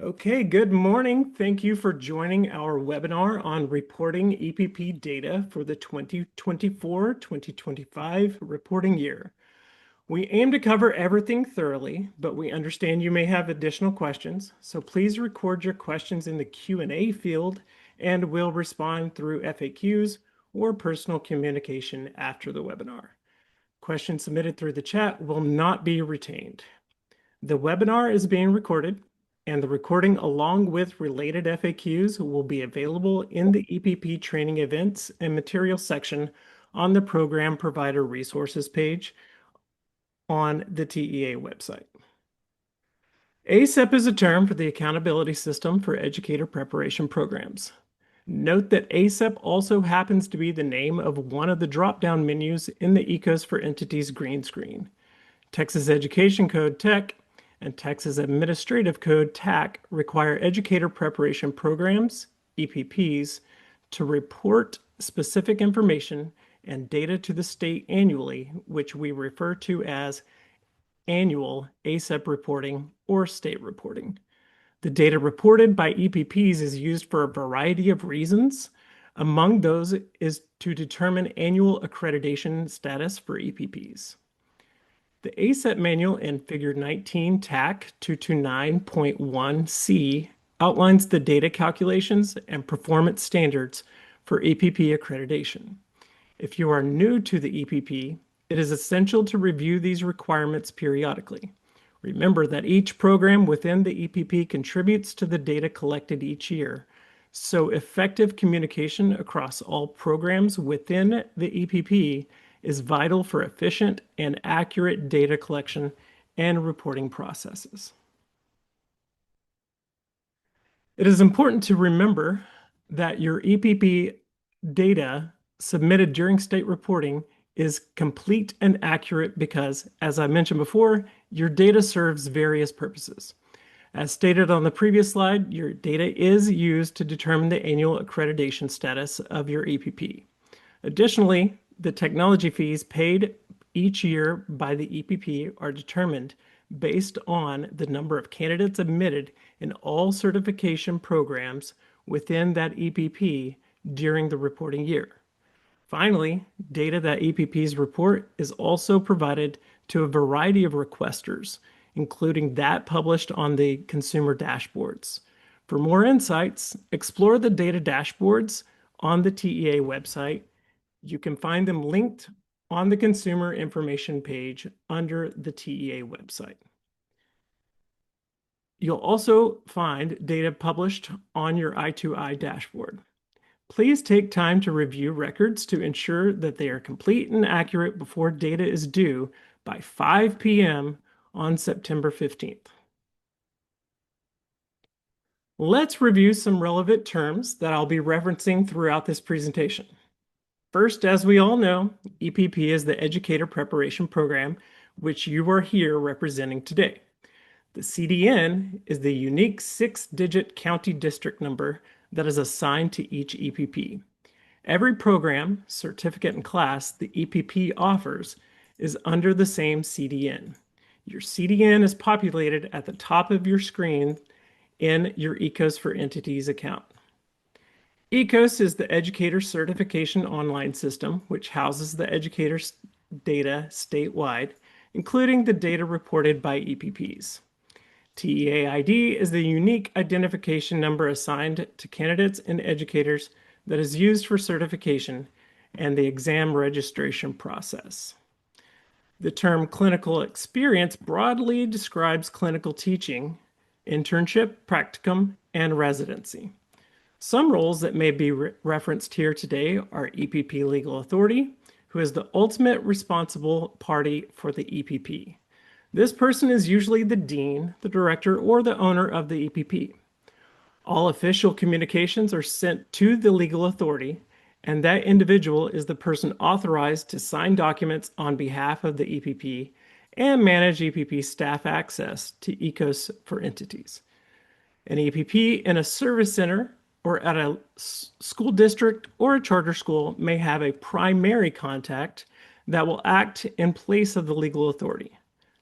Okay, good morning. Thank you for joining our webinar on reporting EPP data for the 2024-2025 reporting year. We aim to cover everything thoroughly, but we understand you may have additional questions, so please record your questions in the Q&A field and we'll respond through FAQs or personal communication after the webinar. Questions submitted through the chat will not be retained. The webinar is being recorded, and the recording along with related FAQs will be available in the EPP training events and materials section on the program provider resources page on the TEA website. ASEP is a term for the Accountability System for Educator Preparation Programs. Note that ASEP also happens to be the name of one of the drop-down menus in the ECOS for Entities green screen. Texas Education Code TEC and Texas Administrative Code TAC require educator preparation programs, EPPs, to report specific information and data to the state annually, which we refer to as annual ASEP reporting or state reporting. The data reported by EPPs is used for a variety of reasons. Among those is to determine annual accreditation status for EPPs. The ASEP manual in Figure 19 TAC 229.1C outlines the data calculations and performance standards for EPP accreditation. If you are new to the EPP, it is essential to review these requirements periodically. Remember that each program within the EPP contributes to the data collected each year, so effective communication across all programs within the EPP is vital for efficient and accurate data collection and reporting processes. It is important to remember that your EPP data submitted during state reporting is complete and accurate because, as I mentioned before, your data serves various purposes. As stated on the previous slide, your data is used to determine the annual accreditation status of your EPP. Additionally, the technology fees paid each year by the EPP are determined based on the number of candidates admitted in all certification programs within that EPP during the reporting year. Finally, data that EPPs report is also provided to a variety of requesters, including that published on the consumer dashboards. For more insights, explore the data dashboards on the TEA website. You can find them linked on the consumer information page under the TEA website. You'll also find data published on your I2I dashboard. Please take time to review records to ensure that they are complete and accurate before data is due by 5 p.m. on September 15th. Let's review some relevant terms that I'll be referencing throughout this presentation. First, as we all know, EPP is the Educator Preparation Program, which you are here representing today. The CDN is the unique 6-digit county district number that is assigned to each EPP. Every program, certificate, and class the EPP offers is under the same CDN. Your CDN is populated at the top of your screen in your ECOS for Entities account. ECOS is the Educator Certification Online System, which houses the educator's data statewide, including the data reported by EPPs. TEA ID is the unique identification number assigned to candidates and educators that is used for certification and the exam registration process. The term clinical experience broadly describes clinical teaching, internship, practicum, and residency. Some roles that may be referenced here today are EPP Legal Authority, who is the ultimate responsible party for the EPP. This person is usually the dean, the director, or the owner of the EPP. All official communications are sent to the legal authority, and that individual is the person authorized to sign documents on behalf of the EPP and manage EPP staff access to ECOS for entities. An EPP in a service center or at a school district or a charter school may have a primary contact that will act in place of the legal authority.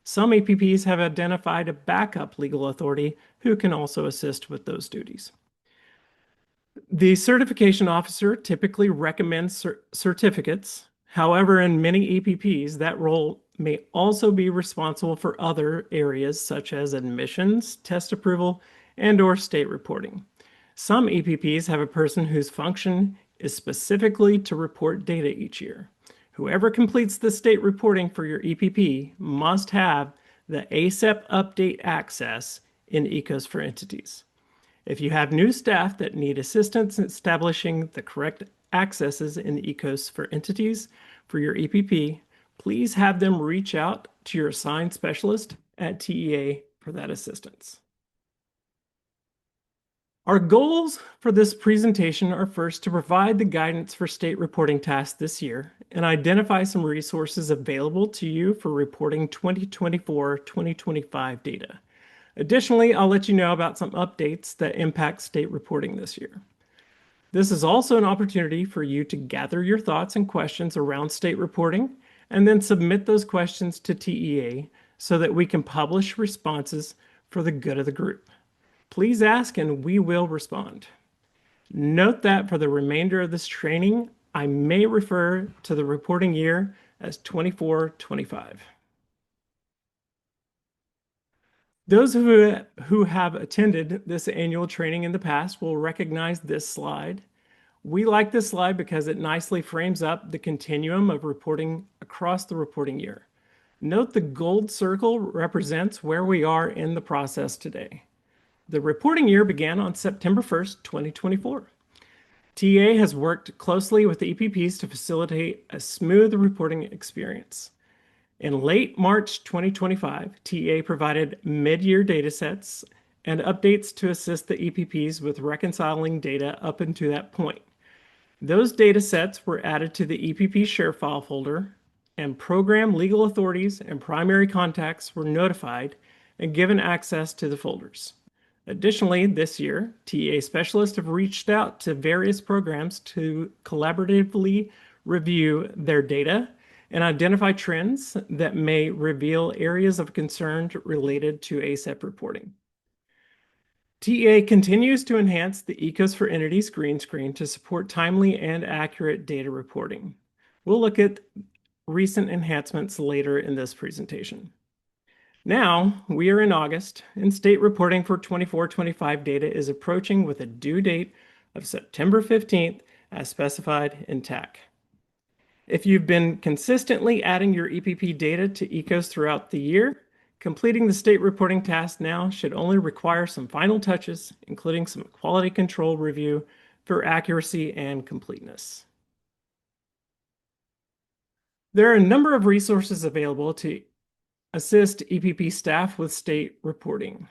Some EPPs have identified a backup legal authority who can also assist with those duties. The certification officer typically recommends certificates. However, in many EPPs, that role may also be responsible for other areas such as admissions, test approval, and/or state reporting. Some EPPs have a person whose function is specifically to report data each year. Whoever completes the state reporting for your EPP must have the ASEP update access in ECOS for entities. If you have new staff that need assistance in establishing the correct accesses in ECOS for entities for your EPP, please have them reach out to your assigned specialist at TEA for that assistance. Our goals for this presentation are first to provide the guidance for state reporting tasks this year and identify some resources available to you for reporting 2024-2025 data. Additionally, I'll let you know about some updates that impact state reporting this year. This is also an opportunity for you to gather your thoughts and questions around state reporting and then submit those questions to TEA so that we can publish responses for the good of the group. Please ask and we will respond. Note that for the remainder of this training, I may refer to the reporting year as 24-25. Those who have attended this annual training in the past will recognize this slide. We like this slide because it nicely frames up the continuum of reporting across the reporting year. Note the gold circle represents where we are in the process today. The reporting year began on September 1st, 2024. TA has worked closely with the EPPs to facilitate a smooth reporting experience. In late March 2025, TA provided mid-year datasets and updates to assist the EPPs with reconciling data up until that point. Those datasets were added to the EPP share file folder, and program legal authorities and primary contacts were notified and given access to the folders. Additionally, this year, TA specialists have reached out to various programs to collaboratively review their data and identify trends that may reveal areas of concern related to ASEP reporting. TA continues to enhance the ECOS for Entities green screen to support timely and accurate data reporting. We'll look at recent enhancements later in this presentation. Now, we are in August, and state reporting for 24-25 data is approaching with a due date of September 15th as specified in TAC. If you've been consistently adding your EPP data to ECOS throughout the year, completing the state reporting task now should only require some final touches, including some quality control review for accuracy and completeness. There are a number of resources available to assist EPP staff with state reporting.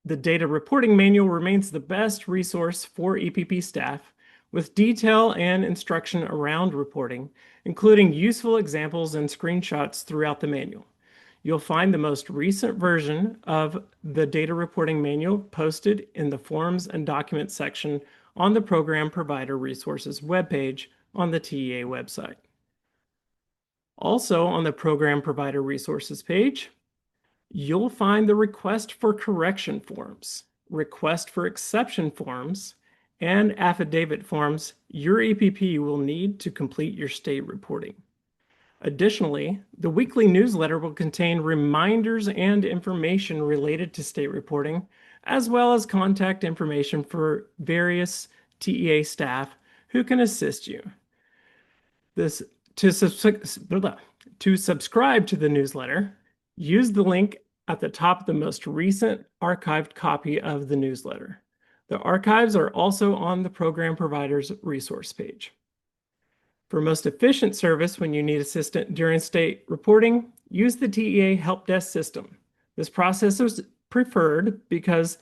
The Data Reporting Manual remains the best resource for EPP staff, with detail and instruction around reporting, including useful examples and screenshots throughout the manual. You'll find the most recent version of the Data Reporting Manual posted in the Forms and Documents section on the Program Provider Resources webpage on the TEA website. Also on the Program Provider Resources page, you'll find the Request for Correction forms, Request for Exception forms, and affidavit forms your EPP will need to complete your state reporting. Additionally, the weekly newsletter will contain reminders and information related to state reporting, as well as contact information for various TEA staff who can assist you. To subscribe to the newsletter, use the link at the top of the most recent archived copy of the newsletter. The archives are also on the Program Provider's resource page. For most efficient service when you need assistance during state reporting, use the TEA Help Desk system. This process is preferred because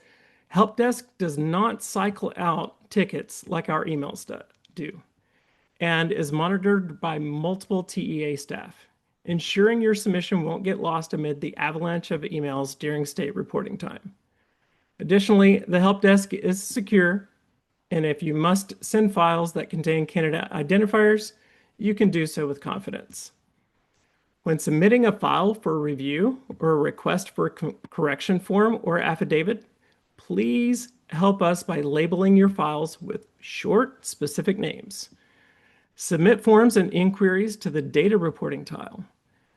Help Desk does not cycle out tickets like our emails do, and is monitored by multiple TEA staff, ensuring your submission won't get lost amid the avalanche of emails during state reporting time. Additionally, the Help Desk is secure, and if you must send files that contain candidate identifiers, you can do so with confidence. When submitting a file for review or a request for correction form or affidavit, Please help us by labeling your files with short, specific names. Submit forms and inquiries to the data reporting tile.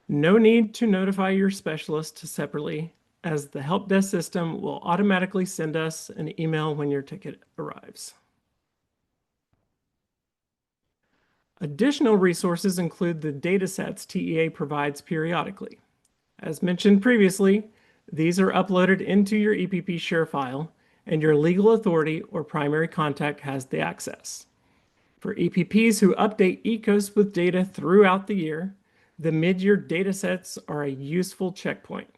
No need to notify your specialist separately, as the help desk system will automatically send us an email when your ticket arrives. Additional resources include the datasets TEA provides periodically. As mentioned previously, these are uploaded into your EPP share file, and your legal authority or primary contact has the access. For EPPs who update ECOS with data throughout the year, the mid-year datasets are a useful checkpoint.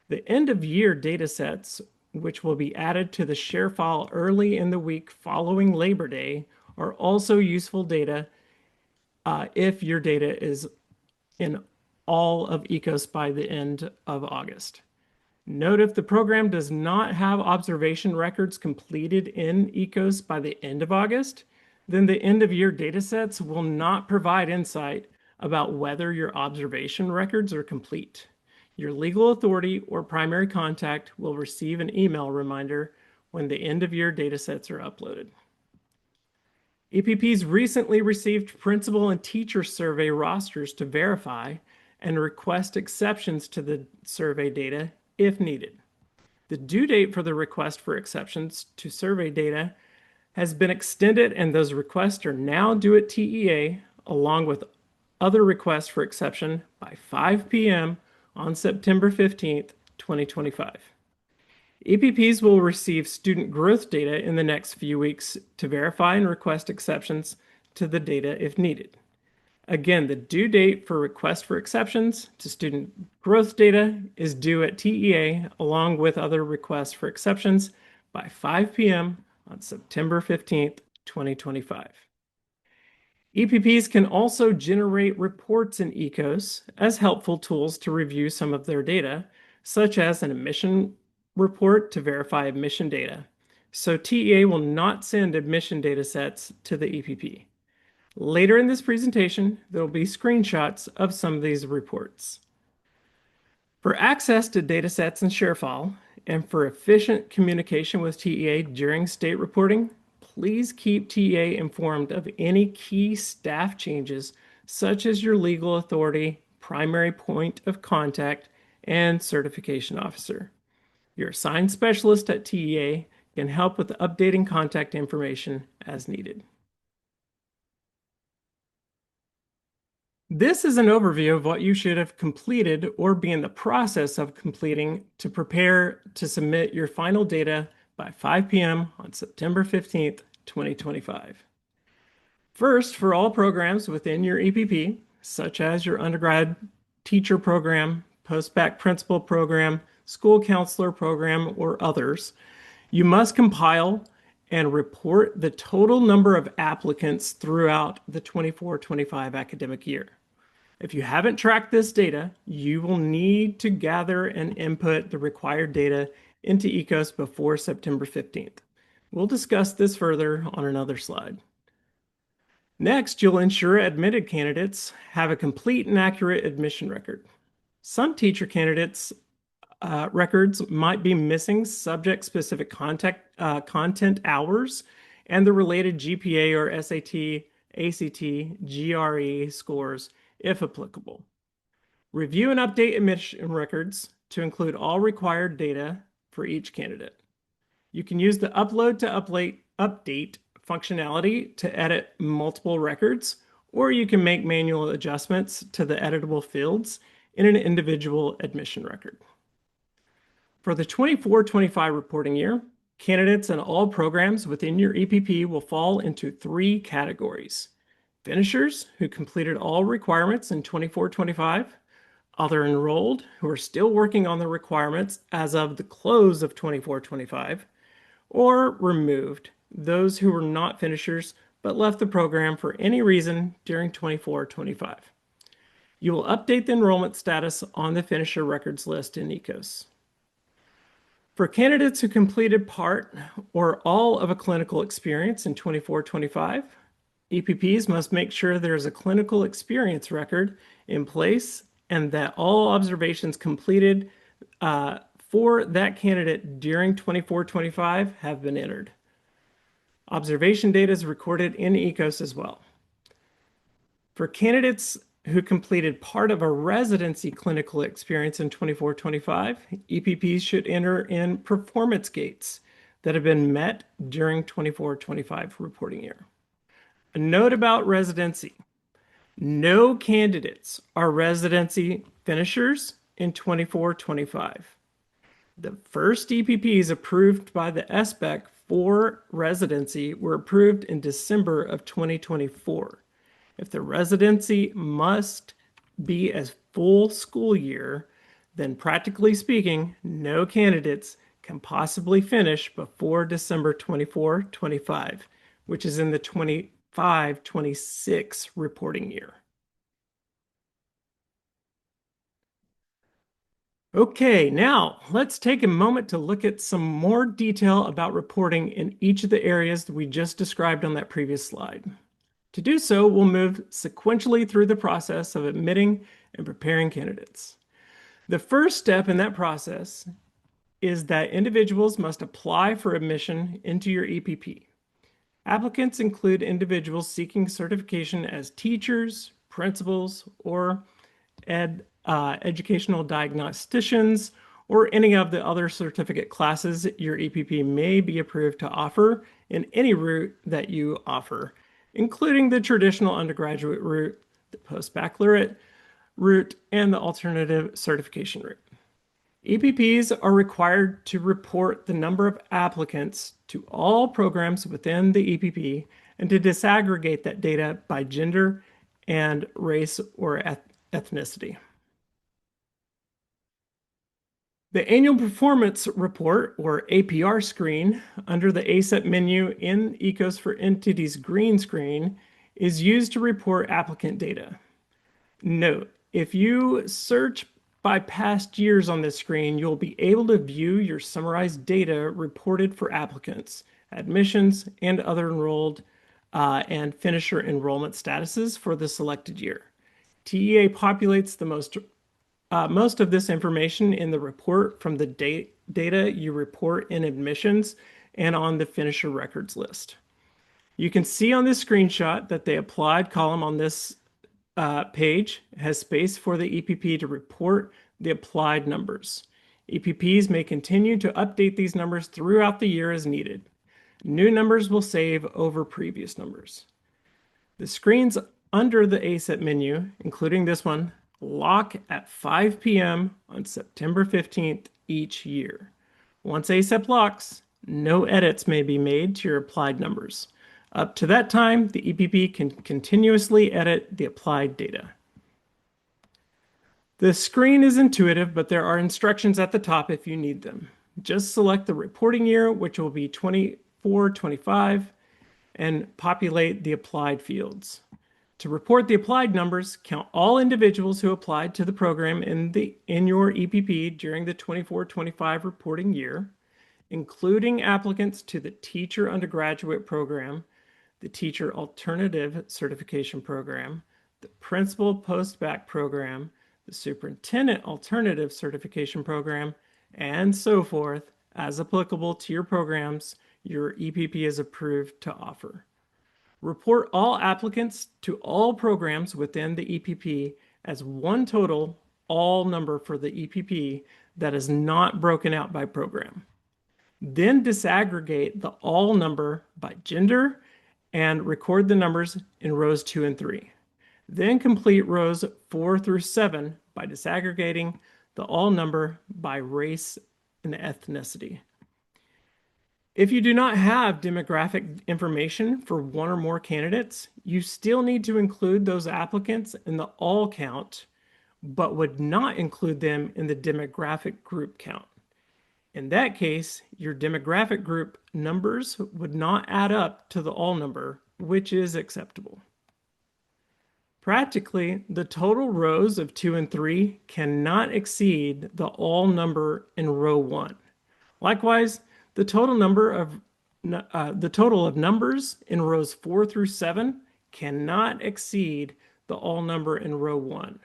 The end-of-year datasets, which will be added to the share file early in the week following Labor Day, are also useful data if your data is in all of ECOS by the end of August. Note if the program does not have observation records completed in ECOS by the end of August, then the end-of-year datasets will not provide insight about whether your observation records are complete. Your legal authority or primary contact will receive an email reminder when the end-of-year datasets are uploaded. EPPs recently received principal and teacher survey rosters to verify and request exceptions to the survey data if needed. The due date for the request for exceptions to survey data has been extended, and those requests are now due at TEA, along with other requests for exception by 5 p.m. on September 15th, 2025. EPPs will receive student growth data in the next few weeks to verify and request exceptions to the data if needed. Again, the due date for request for exceptions to student growth data is due at TEA, along with other requests for exceptions by 5 p.m. on September 15th, 2025. EPPs can also generate reports in ECOS as helpful tools to review some of their data, such as an admission report to verify admission data. So TEA will not send admission data sets to the EPP. Later in this presentation, there will be screenshots of some of these reports. For access to datasets and ShareFile, and for efficient communication with TEA during state reporting, please keep TEA informed of any key staff changes, such as your legal authority, primary point of contact, and certification officer. Your assigned specialist at TEA can help with updating contact information as needed. This is an overview of what you should have completed or be in the process of completing to prepare to submit your final data by 5 p.m. on September 15th, 2025. First, for all programs within your EPP, such as your undergrad teacher program, post-bac principal program, school counselor program, or others, you must compile and report the total number of applicants throughout the 24-25 academic year. If you haven't tracked this data, you will need to gather and input the required data into ECOS before September 15th. We'll discuss this further on another slide. Next, you'll ensure admitted candidates have a complete and accurate admission record. Some teacher candidates' records might be missing subject-specific content hours and the related GPA or SAT, ACT, GRE scores, if applicable. Review and update admission records to include all required data for each candidate. You can use the upload to update functionality to edit multiple records, or you can make manual adjustments to the editable fields in an individual admission record. For the 24-25 reporting year, candidates in all programs within your EPP will fall into 3 categories: finishers who completed all requirements in 24-25, other enrolled who are still working on the requirements as of the close of 24-25, or removed, those who were not finishers but left the program for any reason during 24-25. You will update the enrollment status on the finisher records list in ECOS. For candidates who completed part or all of a clinical experience in 24-25, EPPs must make sure there is a clinical experience record in place and that all observations completed for that candidate during 24-25 have been entered. Observation data is recorded in ECOS as well. For candidates who completed part of a residency clinical experience in 24-25, EPPs should enter in performance gates that have been met during 24-25 reporting year. A note about residency. No candidates are residency finishers in 24-25. The first EPPs approved by the SBEC for residency were approved in December of 2024. If the residency must be a full school year, then practically speaking, no candidates can possibly finish before December 24-25, which is in the 25-26 reporting year. Okay, now let's take a moment to look at some more detail about reporting in each of the areas that we just described on that previous slide. To do so, we'll move sequentially through the process of admitting and preparing candidates. The first step in that process is that individuals must apply for admission into your EPP. Applicants include individuals seeking certification as teachers, principals, or educational diagnosticians, or any of the other certificate classes your EPP may be approved to offer in any route that you offer, including the traditional undergraduate route, the post-baccalaureate route, and the alternative certification route. EPPs are required to report the number of applicants to all programs within the EPP and to disaggregate that data by gender and race or ethnicity. The Annual Performance Report, or APR screen, under the ASEP menu in ECOS for Entities green screen, is used to report applicant data. Note, if you search by past years on this screen, you'll be able to view your summarized data reported for applicants, admissions, and other enrolled and finisher enrollment statuses for the selected year. TEA populates the most of this information in the report from the data you report in admissions and on the finisher records list. You can see on this screenshot that the applied column on this page has space for the EPP to report the applied numbers. EPPs may continue to update these numbers throughout the year as needed. New numbers will save over previous numbers. The screens under the ASEP menu, including this one, lock at 5 p.m. on September 15th each year. Once ASEP locks, no edits may be made to your applied numbers. Up to that time, the EPP can continuously edit the applied data. The screen is intuitive, but there are instructions at the top if you need them. Just select the reporting year, which will be 24-25, and populate the applied fields. To report the applied numbers, count all individuals who applied to the program in your EPP during the 24-25 reporting year, including applicants to the teacher undergraduate program, the teacher alternative certification program, the principal post-bac program, the superintendent alternative certification program, and so forth, as applicable to your programs your EPP is approved to offer. Report all applicants to all programs within the EPP as one total all number for the EPP that is not broken out by program. Then disaggregate the all number by gender and record the numbers in rows 2 and 3. Then complete rows 4 through 7 by disaggregating the all number by race and ethnicity. If you do not have demographic information for one or more candidates, you still need to include those applicants in the all count, but would not include them in the demographic group count. In that case, your demographic group numbers would not add up to the all number, which is acceptable. Practically, the total rows of 2 and 3 cannot exceed the all number in row 1. Likewise, the total of numbers in rows 4 through 7 cannot exceed the all number in row 1.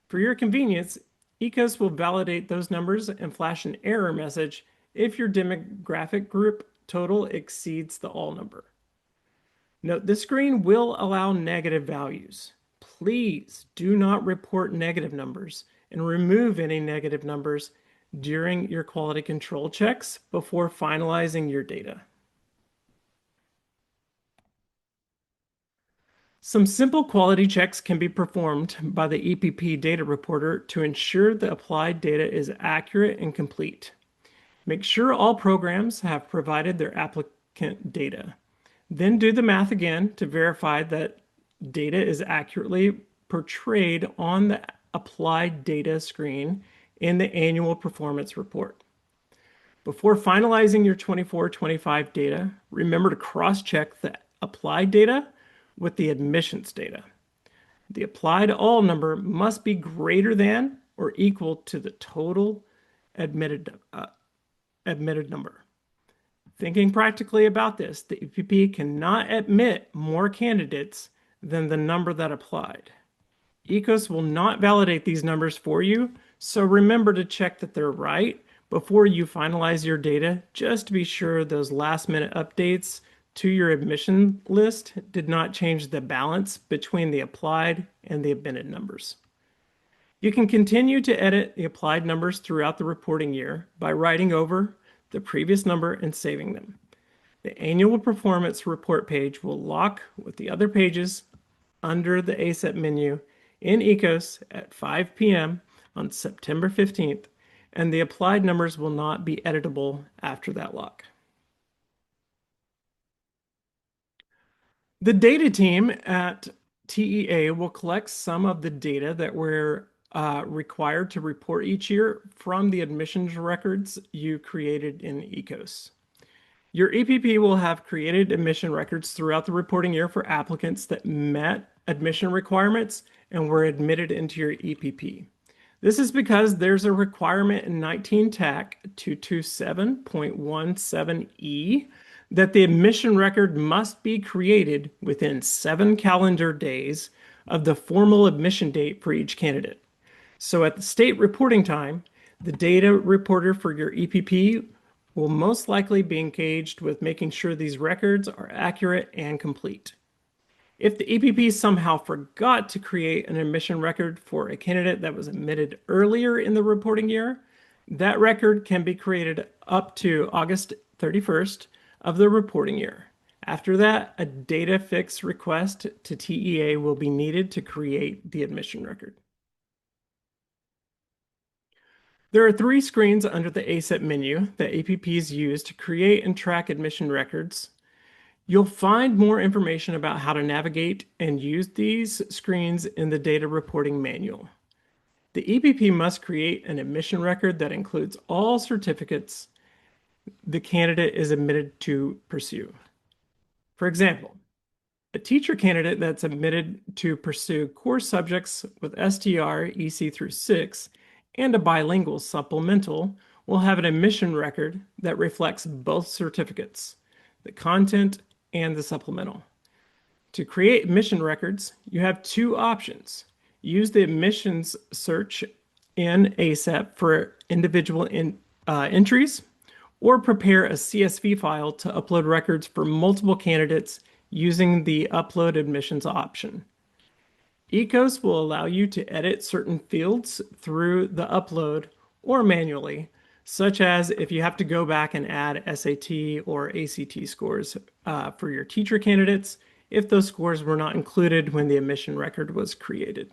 For your convenience, ECOS will validate those numbers and flash an error message if your demographic group total exceeds the all number. Note this screen will allow negative values. Please do not report negative numbers and remove any negative numbers during your quality control checks before finalizing your data. Some simple quality checks can be performed by the EPP data reporter to ensure the applied data is accurate and complete. Make sure all programs have provided their applicant data. Then do the math again to verify that data is accurately portrayed on the applied data screen in the annual performance report. Before finalizing your 24-25 data, remember to cross-check the applied data with the admissions data. The applied all number must be greater than or equal to the total admitted number. Thinking practically about this, the EPP cannot admit more candidates than the number that applied. ECOS will not validate these numbers for you, so remember to check that they're right before you finalize your data, just to be sure those last-minute updates to your admission list did not change the balance between the applied and the admitted numbers. You can continue to edit the applied numbers throughout the reporting year by writing over the previous number and saving them. The annual performance report page will lock with the other pages under the ASEP menu in ECOS at 5 p.m. on September 15th, and the applied numbers will not be editable after that lock. The data team at TEA will collect some of the data that we're required to report each year from the admissions records you created in ECOS. Your EPP will have created admission records throughout the reporting year for applicants that met admission requirements and were admitted into your EPP. This is because there's a requirement in 19 TAC 227.17E that the admission record must be created within 7 calendar days of the formal admission date for each candidate. So at the state reporting time, the data reporter for your EPP will most likely be engaged with making sure these records are accurate and complete. If the EPP somehow forgot to create an admission record for a candidate that was admitted earlier in the reporting year, that record can be created up to August 31st of the reporting year. After that, a data fix request to TEA will be needed to create the admission record. There are 3 screens under the ASEP menu that EPPs use to create and track admission records. You'll find more information about how to navigate and use these screens in the data reporting manual. The EPP must create an admission record that includes all certificates the candidate is admitted to pursue. For example, a teacher candidate that's admitted to pursue core subjects with STR EC through 6 and a bilingual supplemental will have an admission record that reflects both certificates, the content and the supplemental. To create admission records, you have 2 options. Use the admissions search in ASEP for individual entries, or prepare a CSV file to upload records for multiple candidates using the Upload Admissions option. ECOS will allow you to edit certain fields through the upload or manually, such as if you have to go back and add SAT or ACT scores for your teacher candidates, if those scores were not included when the admission record was created.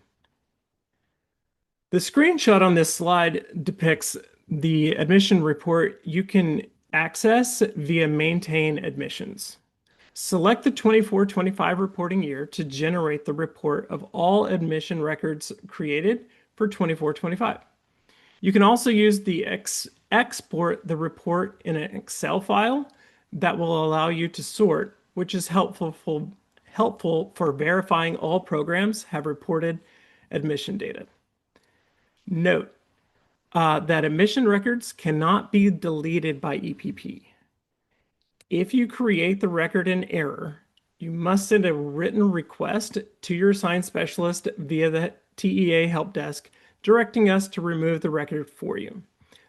The screenshot on this slide depicts the admission report you can access via Maintain Admissions. Select the 24-25 reporting year to generate the report of all admission records created for 24-25. You can also use the export the report in an Excel file that will allow you to sort, which is helpful for verifying all programs have reported admission data. Note that admission records cannot be deleted by EPP. If you create the record in error, you must send a written request to your assigned specialist via the TEA help desk directing us to remove the record for you.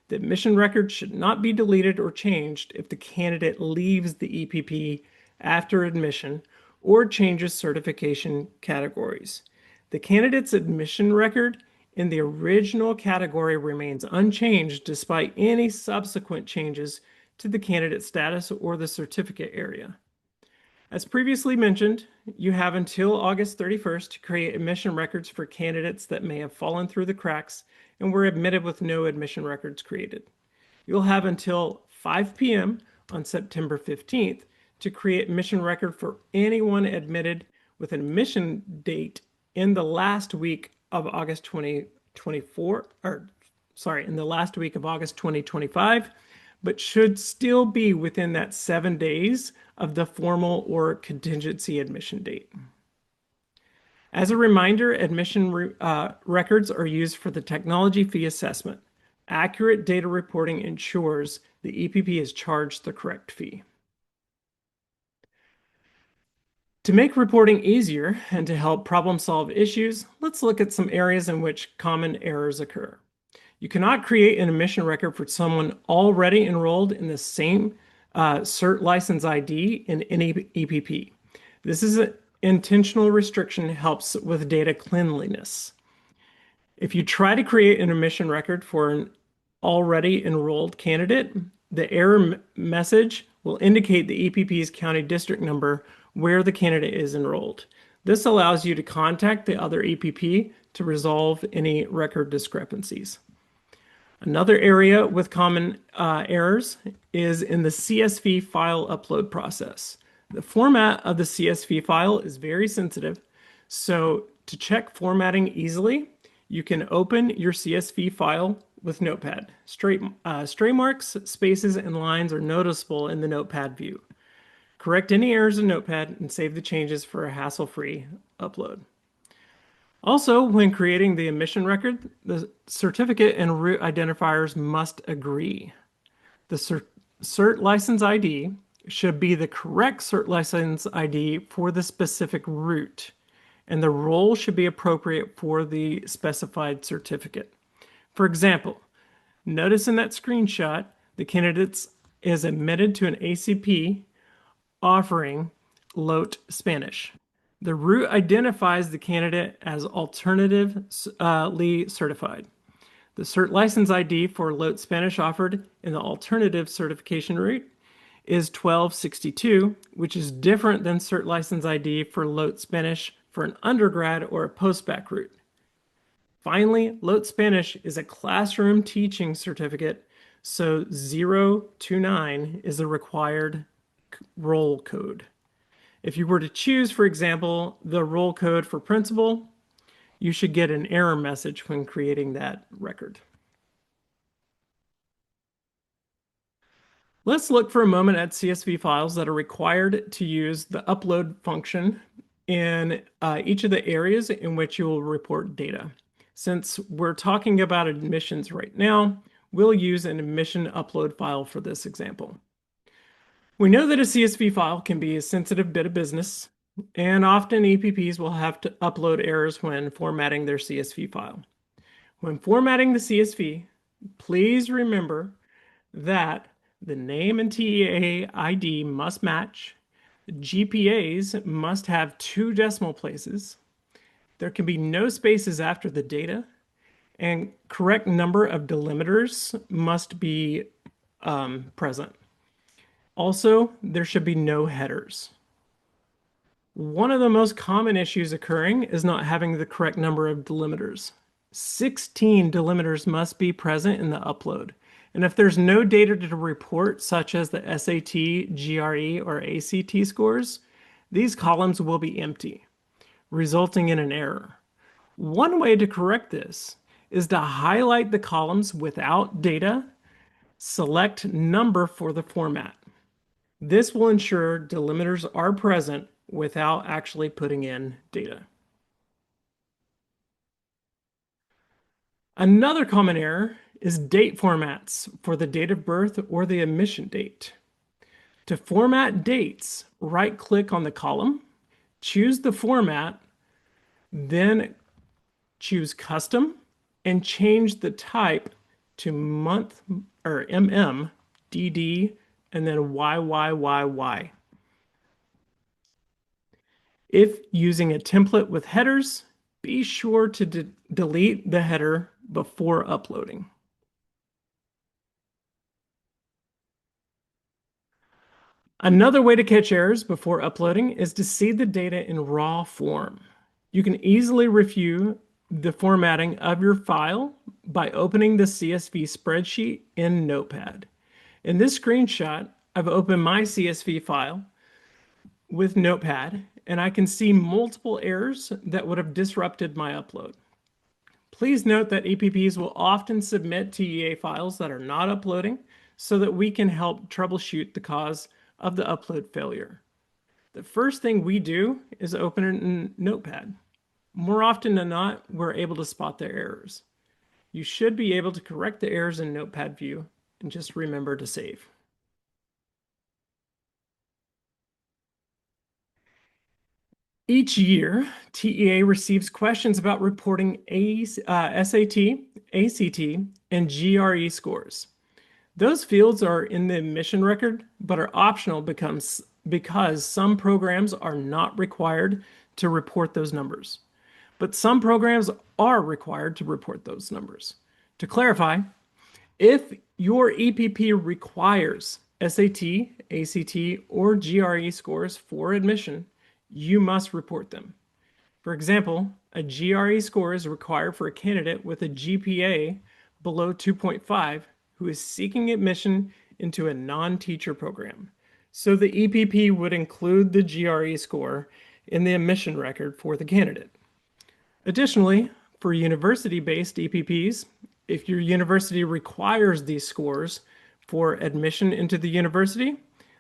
The admission record should not be deleted or changed if the candidate leaves the EPP after admission or changes certification categories. The candidate's admission record in the original category remains unchanged despite any subsequent changes to the candidate status or the certificate area. As previously mentioned, you have until August 31st to create admission records for candidates that may have fallen through the cracks and were admitted with no admission records created. You'll have until 5 p.m. on September 15th to create admission record for anyone admitted with an admission date in the last week of August 2024, in the last week of August 2025, but should still be within that 7 days of the formal or contingency admission date. As a reminder, admission records are used for the technology fee assessment. Accurate data reporting ensures the EPP is charged the correct fee. To make reporting easier and to help problem solve issues, let's look at some areas in which common errors occur. You cannot create an admission record for someone already enrolled in the same CERT license ID in any EPP. This is an intentional restriction, helps with data cleanliness. If you try to create an admission record for an already enrolled candidate, the error message will indicate the EPP's county district number where the candidate is enrolled. This allows you to contact the other EPP to resolve any record discrepancies. Another area with common errors is in the CSV file upload process. The format of the CSV file is very sensitive, so to check formatting easily, you can open your CSV file with Notepad. Stray marks, spaces, and lines are noticeable in the Notepad view. Correct any errors in Notepad and save the changes for a hassle-free upload. Also, when creating the admission record, the certificate and route identifiers must agree. The CERT license ID should be the correct CERT license ID for the specific route, and the role should be appropriate for the specified certificate. For example, notice in that screenshot, the candidate is admitted to an ACP offering LOT Spanish. The route identifies the candidate as alternatively certified. The CERT license ID for LOT Spanish offered in the alternative certification route is 1262, which is different than CERT license ID for LOT Spanish for an undergrad or a postbac route. Finally, LOT Spanish is a classroom teaching certificate, so 029 is the required roll code. If you were to choose, for example, the roll code for principal, you should get an error message when creating that record. Let's look for a moment at CSV files that are required to use the upload function in each of the areas in which you will report data. Since we're talking about admissions right now, we'll use an admission upload file for this example. We know that a CSV file can be a sensitive bit of business, and often EPPs will have to upload errors when formatting their CSV file. When formatting the CSV, please remember that the name and TEA ID must match, GPAs must have 2 decimal places, there can be no spaces after the data, and correct number of delimiters must be present. Also, there should be no headers. One of the most common issues occurring is not having the correct number of delimiters. 16 delimiters must be present in the upload. And if there's no data to report, such as the SAT, GRE, or ACT scores, these columns will be empty, resulting in an error. One way to correct this is to highlight the columns without data, select number for the format. This will ensure delimiters are present without actually putting in data. Another common error is date formats for the date of birth or the admission date. To format dates, right-click on the column, choose the format, then choose Custom, and change the type to month or DD, and then YYYY. If using a template with headers, be sure to delete the header before uploading. Another way to catch errors before uploading is to see the data in raw form. You can easily review the formatting of your file by opening the CSV spreadsheet in Notepad. In this screenshot, I've opened my CSV file with Notepad, and I can see multiple errors that would have disrupted my upload. Please note that EPPs will often submit TEA files that are not uploading so that we can help troubleshoot the cause of the upload failure. The first thing we do is open it in Notepad. More often than not, we're able to spot the errors. You should be able to correct the errors in Notepad view and just remember to save. Each year, TEA receives questions about reporting SAT, ACT, and GRE scores. Those fields are in the admission record, but are optional because some programs are not required to report those numbers. But some programs are required to report those numbers. To clarify, if your EPP requires SAT, ACT, or GRE scores for admission, you must report them. For example, a GRE score is required for a candidate with a GPA below 2.5 who is seeking admission into a non-teacher program. So the EPP would include the GRE score in the admission record for the candidate. Additionally, for university-based EPPs, if your university requires these scores for admission into the university,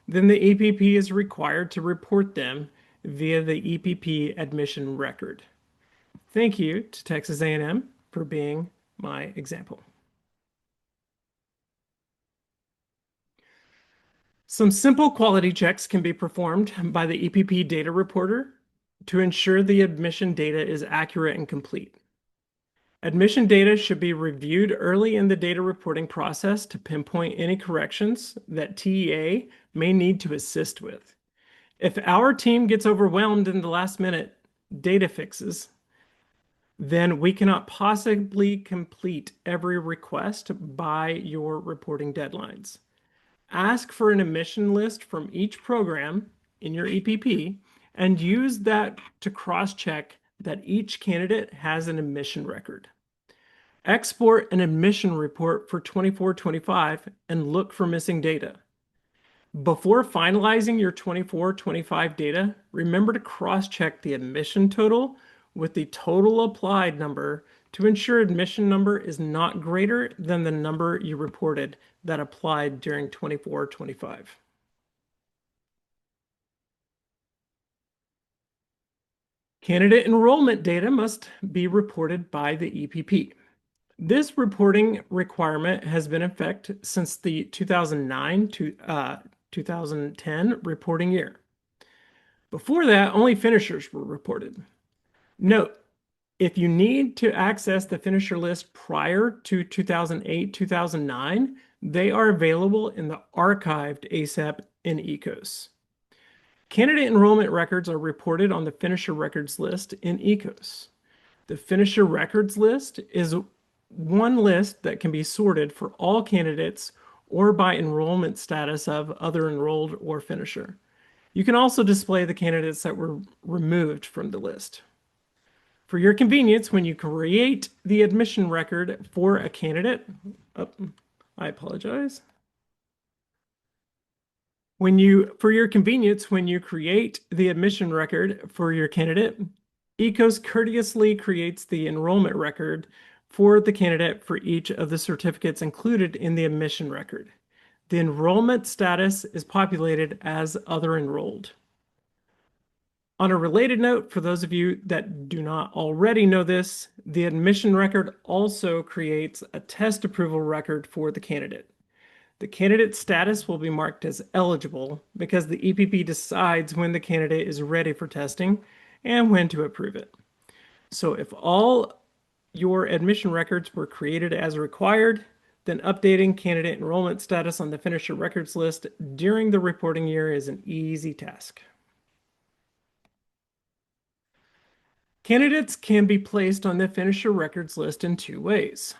then the EPP is required to report them via the EPP admission record. Thank you to Texas A&M for being my example. Some simple quality checks can be performed by the EPP data reporter to ensure the admission data is accurate and complete. Admission data should be reviewed early in the data reporting process to pinpoint any corrections that TEA may need to assist with. If our team gets overwhelmed in the last minute data fixes, then we cannot possibly complete every request by your reporting deadlines. Ask for an admission list from each program in your EPP and use that to cross-check that each candidate has an admission record. Export an admission report for 24-25 and look for missing data. Before finalizing your 24-25 data, remember to cross-check the admission total with the total applied number to ensure admission number is not greater than the number you reported that applied during 24-25. Candidate enrollment data must be reported by the EPP. This reporting requirement has been in effect since the 2009 to 2010 reporting year. Before that, only finishers were reported. Note, if you need to access the finisher list prior to 2008-2009, they are available in the archived ASEP in ECOS. Candidate enrollment records are reported on the finisher records list in ECOS. The finisher records list is one list that can be sorted for all candidates or by enrollment status of other enrolled or finisher. You can also display the candidates that were removed from the list. For your convenience, when you create the admission record for a candidate, I apologize. For your convenience, when you create the admission record for your candidate, ECOS courteously creates the enrollment record for the candidate for each of the certificates included in the admission record. The enrollment status is populated as other enrolled. On a related note, for those of you that do not already know this, the admission record also creates a test approval record for the candidate. The candidate status will be marked as eligible because the EPP decides when the candidate is ready for testing and when to approve it. So if all your admission records were created as required, then updating candidate enrollment status on the finisher records list during the reporting year is an easy task. Candidates can be placed on the finisher records list in two ways.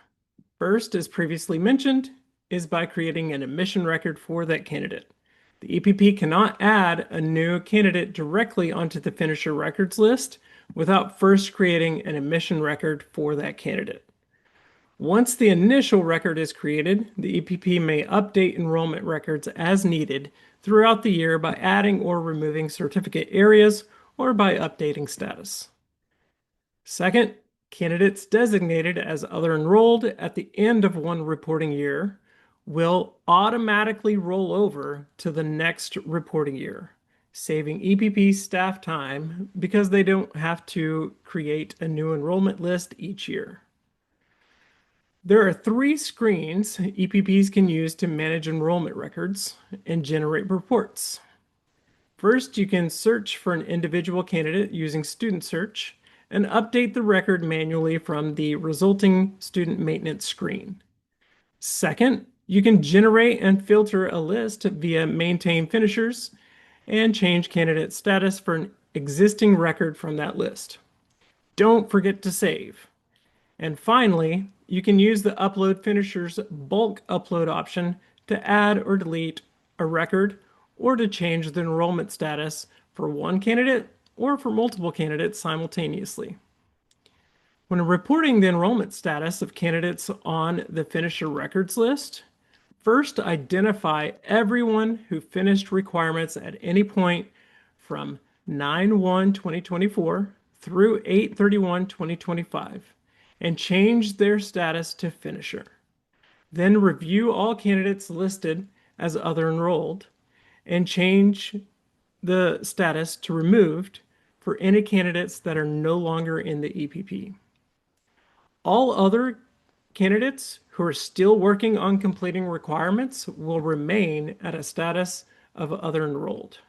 First, as previously mentioned, is by creating an admission record for that candidate. The EPP cannot add a new candidate directly onto the finisher records list without first creating an admission record for that candidate. Once the initial record is created, the EPP may update enrollment records as needed throughout the year by adding or removing certificate areas or by updating status. Second, candidates designated as other enrolled at the end of one reporting year will automatically roll over to the next reporting year, saving EPP staff time because they don't have to create a new enrollment list each year. There are three screens EPPs can use to manage enrollment records and generate reports. First, you can search for an individual candidate using Student Search and update the record manually from the resulting student maintenance screen. Second, you can generate and filter a list via Maintain Finishers and change candidate status for an existing record from that list. Don't forget to save. And finally, you can use the Upload Finishers bulk upload option to add or delete a record or to change the enrollment status for one candidate or for multiple candidates simultaneously. When reporting the enrollment status of candidates on the finisher records list, first identify everyone who finished requirements at any point from 9/1/2024 through 8/31/2025 and change their status to finisher. Then review all candidates listed as other enrolled and change the status to removed for any candidates that are no longer in the EPP. All other candidates who are still working on completing requirements will remain at a status of other enrolled.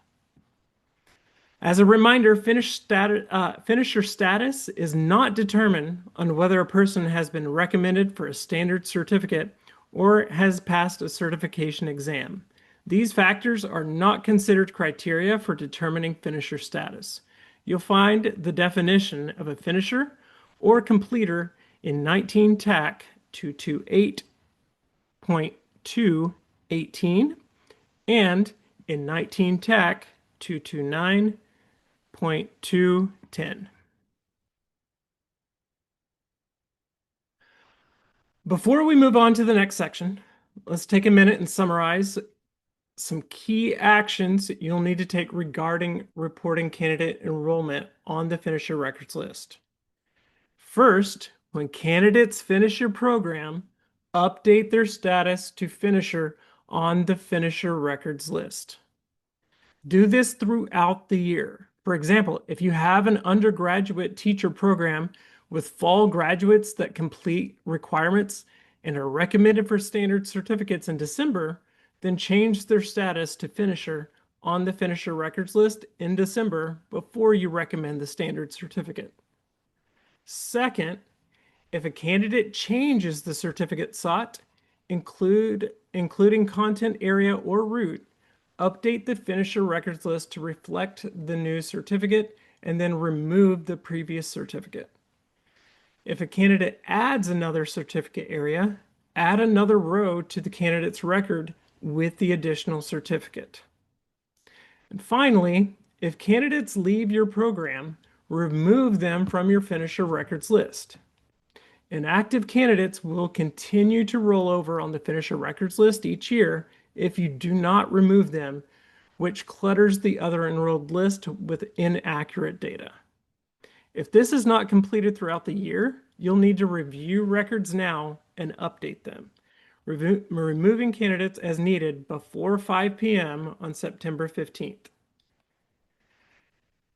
As a reminder, finisher status is not determined on whether a person has been recommended for a standard certificate or has passed a certification exam. These factors are not considered criteria for determining finisher status. You'll find the definition of a finisher or completer in 19 TAC 228.218 and in 19 TAC 229.210. Before we move on to the next section, let's take a minute and summarize some key actions you'll need to take regarding reporting candidate enrollment on the finisher records list. First, when candidates finish your program, update their status to finisher on the finisher records list. Do this throughout the year. For example, if you have an undergraduate teacher program with fall graduates that complete requirements and are recommended for standard certificates in December, then change their status to finisher on the finisher records list in December before you recommend the standard certificate. Second, if a candidate changes the certificate sought, including content area or route, update the finisher records list to reflect the new certificate and then remove the previous certificate. If a candidate adds another certificate area, add another row to the candidate's record with the additional certificate. And finally, if candidates leave your program, remove them from your finisher records list. Inactive candidates will continue to roll over on the finisher records list each year if you do not remove them, which clutters the other enrolled list with inaccurate data. If this is not completed throughout the year, you'll need to review records now and update them, removing candidates as needed before 5 p.m. on September 15th.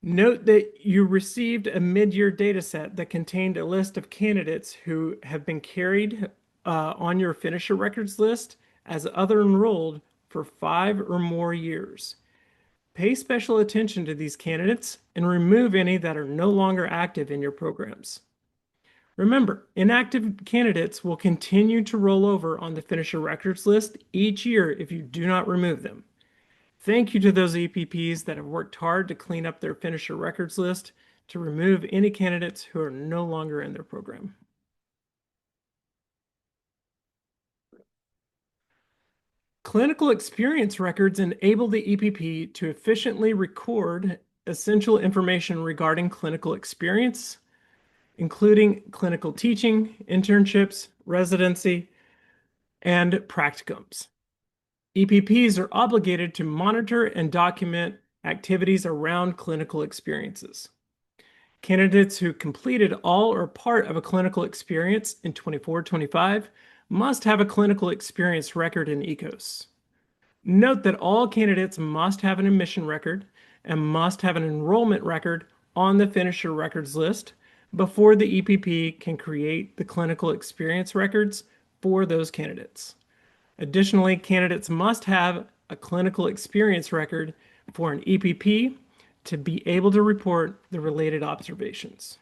Note that you received a mid-year data set that contained a list of candidates who have been carried on your finisher records list as other enrolled for 5 or more years. Pay special attention to these candidates and remove any that are no longer active in your programs. Remember, inactive candidates will continue to roll over on the finisher records list each year if you do not remove them. Thank you to those EPPs that have worked hard to clean up their finisher records list to remove any candidates who are no longer in their program. Clinical experience records enable the EPP to efficiently record essential information regarding clinical experience, including clinical teaching, internships, residency, and practicums. EPPs are obligated to monitor and document activities around clinical experiences. Candidates who completed all or part of a clinical experience in 24-25 must have a clinical experience record in ECOS. Note that all candidates must have an admission record and must have an enrollment record on the finisher records list before the EPP can create the clinical experience records for those candidates. Additionally, candidates must have a clinical experience record for an EPP to be able to report the related observations.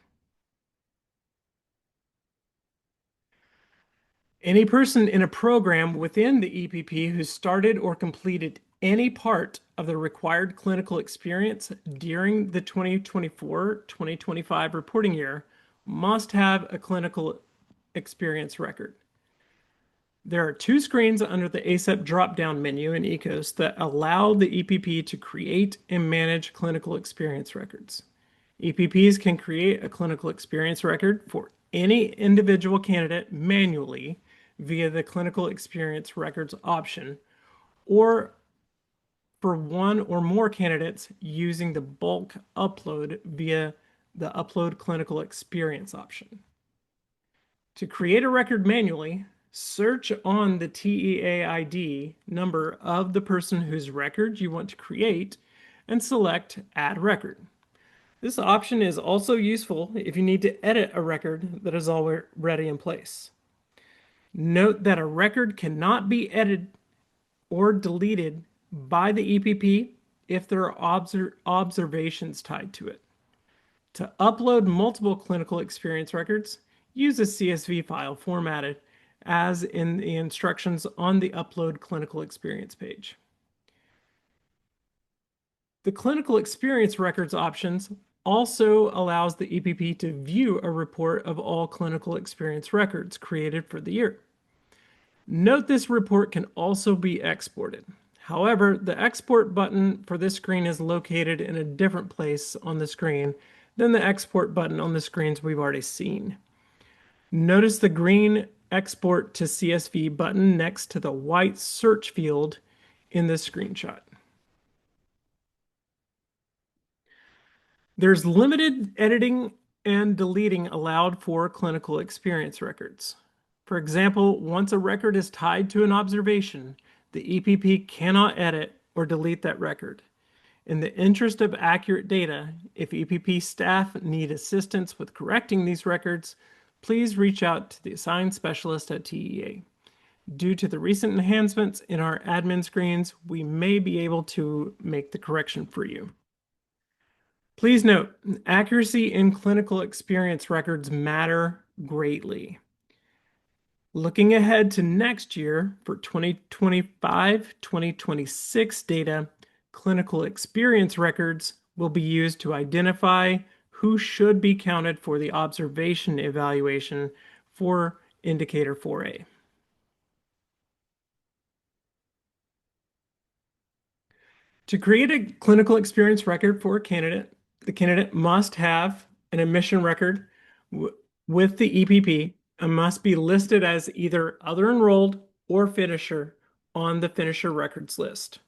Any person in a program within the EPP who started or completed any part of the required clinical experience during the 2024-2025 reporting year must have a clinical experience record. There are two screens under the ASEP drop-down menu in ECOS that allow the EPP to create and manage clinical experience records. EPPs can create a clinical experience record for any individual candidate manually via the clinical experience records option, or for one or more candidates using the bulk upload via the upload clinical experience option. To create a record manually, search on the TEA ID number of the person whose record you want to create and select Add Record. This option is also useful if you need to edit a record that is already in place. Note that a record cannot be edited or deleted by the EPP if there are observations tied to it. To upload multiple clinical experience records, use a CSV file formatted as in the instructions on the Upload Clinical Experience page. The Clinical Experience Records options also allows the EPP to view a report of all clinical experience records created for the year. Note this report can also be exported. However, the export button for this screen is located in a different place on the screen than the export button on the screens we've already seen. Notice the green Export to CSV button next to the white search field in this screenshot. There's limited editing and deleting allowed for clinical experience records. For example, once a record is tied to an observation, the EPP cannot edit or delete that record. In the interest of accurate data, if EPP staff need assistance with correcting these records, please reach out to the assigned specialist at TEA. Due to the recent enhancements in our admin screens, we may be able to make the correction for you. Please note, accuracy in clinical experience records matter greatly. Looking ahead to next year for 2025-2026 data, clinical experience records will be used to identify who should be counted for the observation evaluation for Indicator 4A. To create a clinical experience record for a candidate, the candidate must have an admission record with the EPP and must be listed as either other enrolled or finisher on the finisher records list.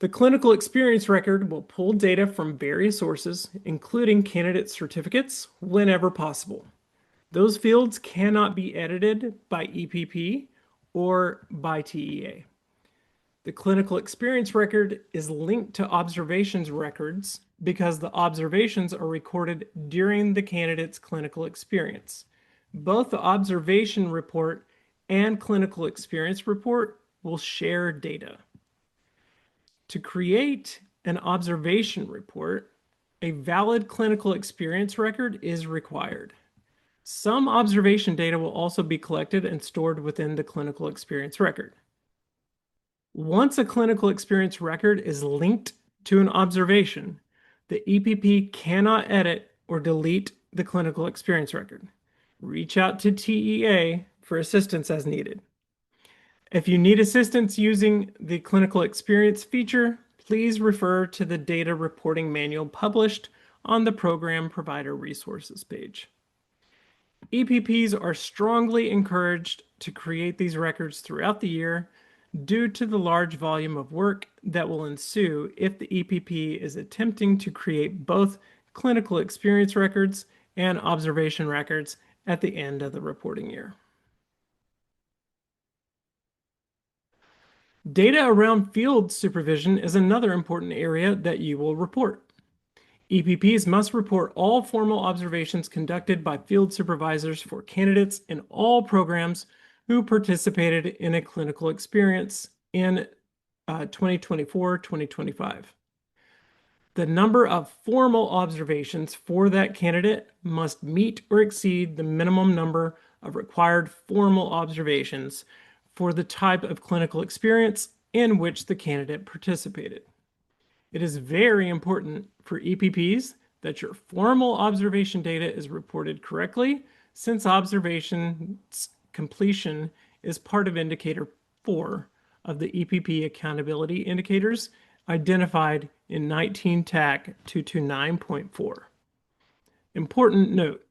The clinical experience record will pull data from various sources, including candidate certificates, whenever possible. Those fields cannot be edited by EPP or by TEA. The clinical experience record is linked to observations records because the observations are recorded during the candidate's clinical experience. Both the observation report and clinical experience report will share data. To create an observation report, a valid clinical experience record is required. Some observation data will also be collected and stored within the clinical experience record. Once a clinical experience record is linked to an observation, the EPP cannot edit or delete the clinical experience record. Reach out to TEA for assistance as needed. If you need assistance using the clinical experience feature, please refer to the data reporting manual published on the program provider resources page. EPPs are strongly encouraged to create these records throughout the year due to the large volume of work that will ensue if the EPP is attempting to create both clinical experience records and observation records at the end of the reporting year. Data around field supervision is another important area that you will report. EPPs must report all formal observations conducted by field supervisors for candidates in all programs who participated in a clinical experience in 2024-2025. The number of formal observations for that candidate must meet or exceed the minimum number of required formal observations for the type of clinical experience in which the candidate participated. It is very important for EPPs that your formal observation data is reported correctly, since observations completion is part of indicator 4 of the EPP accountability indicators identified in 19 TAC 229.4. Important note: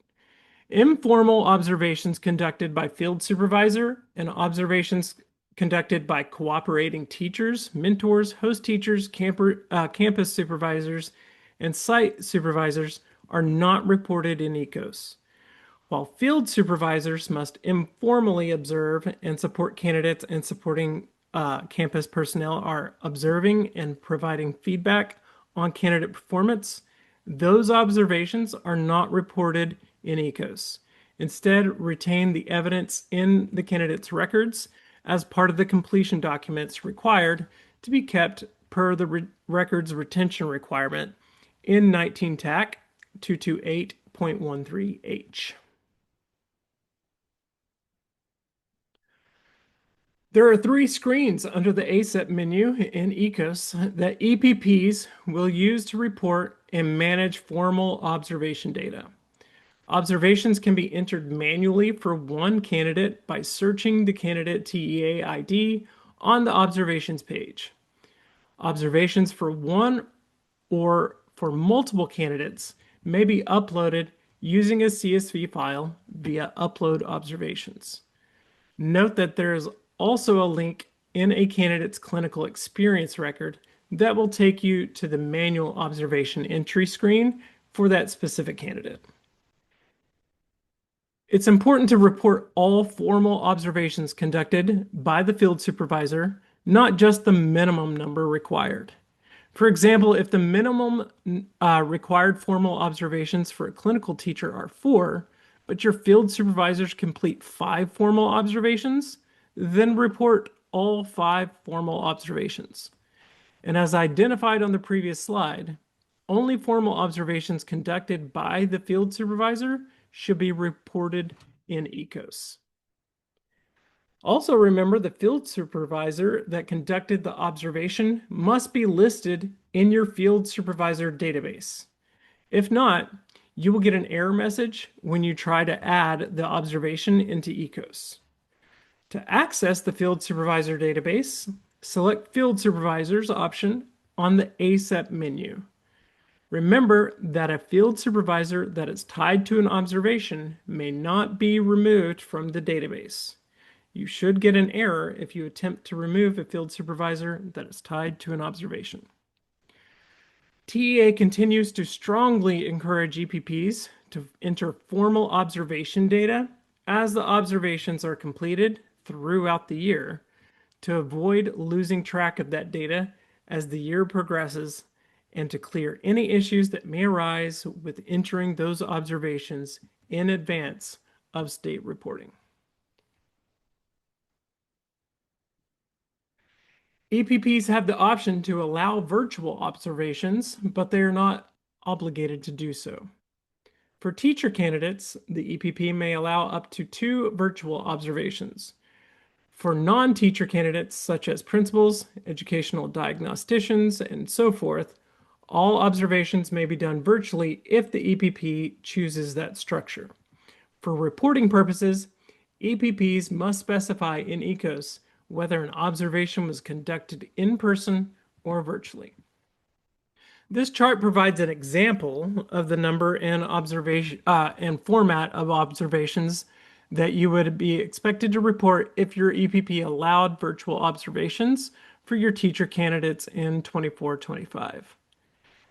informal observations conducted by field supervisor and observations conducted by cooperating teachers, mentors, host teachers, campus supervisors, and site supervisors are not reported in ECOS. While field supervisors must informally observe and support candidates, and supporting campus personnel are observing and providing feedback on candidate performance, those observations are not reported in ECOS. Instead, retain the evidence in the candidate's records as part of the completion documents required to be kept per the records retention requirement in 19 TAC 228.13H. There are 3 screens under the ASEP menu in ECOS that EPPs will use to report and manage formal observation data. Observations can be entered manually for one candidate by searching the candidate TEA ID on the observations page. Observations for one or for multiple candidates may be uploaded using a CSV file via Upload Observations. Note that there is also a link in a candidate's clinical experience record that will take you to the manual observation entry screen for that specific candidate. It's important to report all formal observations conducted by the field supervisor, not just the minimum number required. For example, if the minimum required formal observations for a clinical teacher are 4, but your field supervisors complete 5 formal observations, then report all 5 formal observations. And as identified on the previous slide, only formal observations conducted by the field supervisor should be reported in ECOS. Also remember, the field supervisor that conducted the observation must be listed in your field supervisor database. If not, you will get an error message when you try to add the observation into ECOS. To access the field supervisor database, select Field Supervisors option on the ASEP menu. Remember that a field supervisor that is tied to an observation may not be removed from the database. You should get an error if you attempt to remove a field supervisor that is tied to an observation. TEA continues to strongly encourage EPPs to enter formal observation data as the observations are completed throughout the year to avoid losing track of that data as the year progresses, and to clear any issues that may arise with entering those observations in advance of state reporting. EPPs have the option to allow virtual observations, but they are not obligated to do so. For teacher candidates, the EPP may allow up to 2 virtual observations. For non-teacher candidates, such as principals, educational diagnosticians, and so forth, all observations may be done virtually if the EPP chooses that structure. For reporting purposes, EPPs must specify in ECOS whether an observation was conducted in person or virtually. This chart provides an example of the number and observation and format of observations that you would be expected to report if your EPP allowed virtual observations for your teacher candidates in 24-25.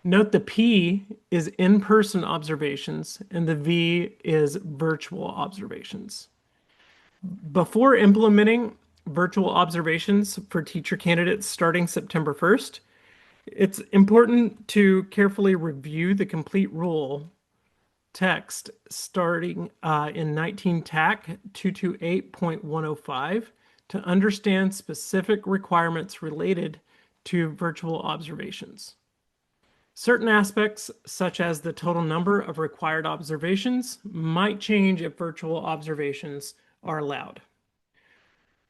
Note the P is in-person observations and the V is virtual observations. Before implementing virtual observations for teacher candidates starting September 1st, it's important to carefully review the complete rule text starting in 19 TAC 228.105 to understand specific requirements related to virtual observations. Certain aspects, such as the total number of required observations, might change if virtual observations are allowed.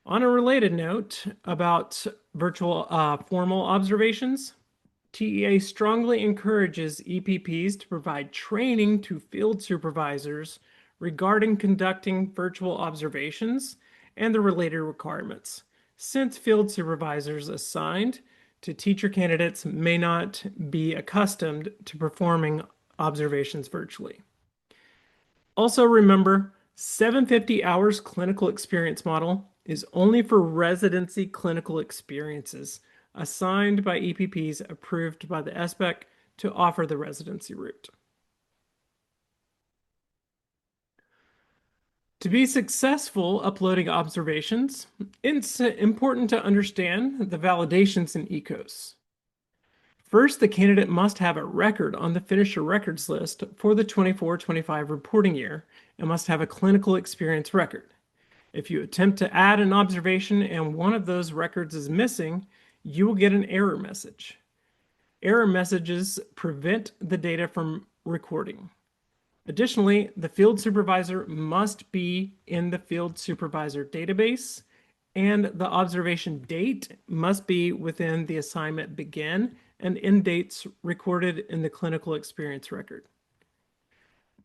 On a related note about virtual formal observations, TEA strongly encourages EPPs to provide training to field supervisors regarding conducting virtual observations and the related requirements, since field supervisors assigned to teacher candidates may not be accustomed to performing observations virtually. Also remember, 750 hours clinical experience model is only for residency clinical experiences assigned by EPPs approved by the ASEP to offer the residency route. To be successful uploading observations, it's important to understand the validations in ECOS. First, the candidate must have a record on the Finisher Records list for the 24-25 reporting year and must have a clinical experience record. If you attempt to add an observation and one of those records is missing, you will get an error message. Error messages prevent the data from recording. Additionally, the field supervisor must be in the field supervisor database, and the observation date must be within the assignment begin and end dates recorded in the clinical experience record.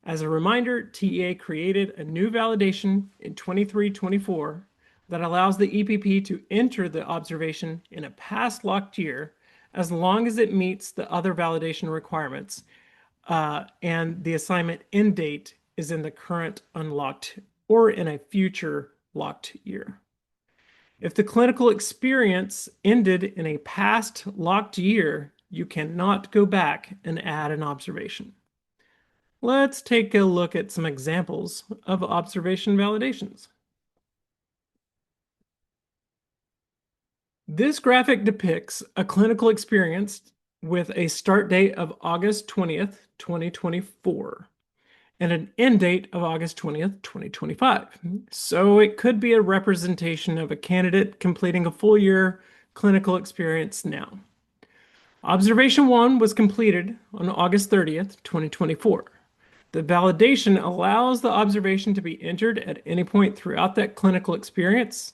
As a reminder, TEA created a new validation in 23-24 that allows the EPP to enter the observation in a past locked year as long as it meets the other validation requirements and the assignment end date is in the current unlocked or in a future locked year. If the clinical experience ended in a past locked year, you cannot go back and add an observation. Let's take a look at some examples of observation validations. This graphic depicts a clinical experience with a start date of August 20th, 2024, and an end date of August 20th, 2025. So it could be a representation of a candidate completing a full year clinical experience now. Observation 1 was completed on August 30th, 2024. The validation allows the observation to be entered at any point throughout that clinical experience,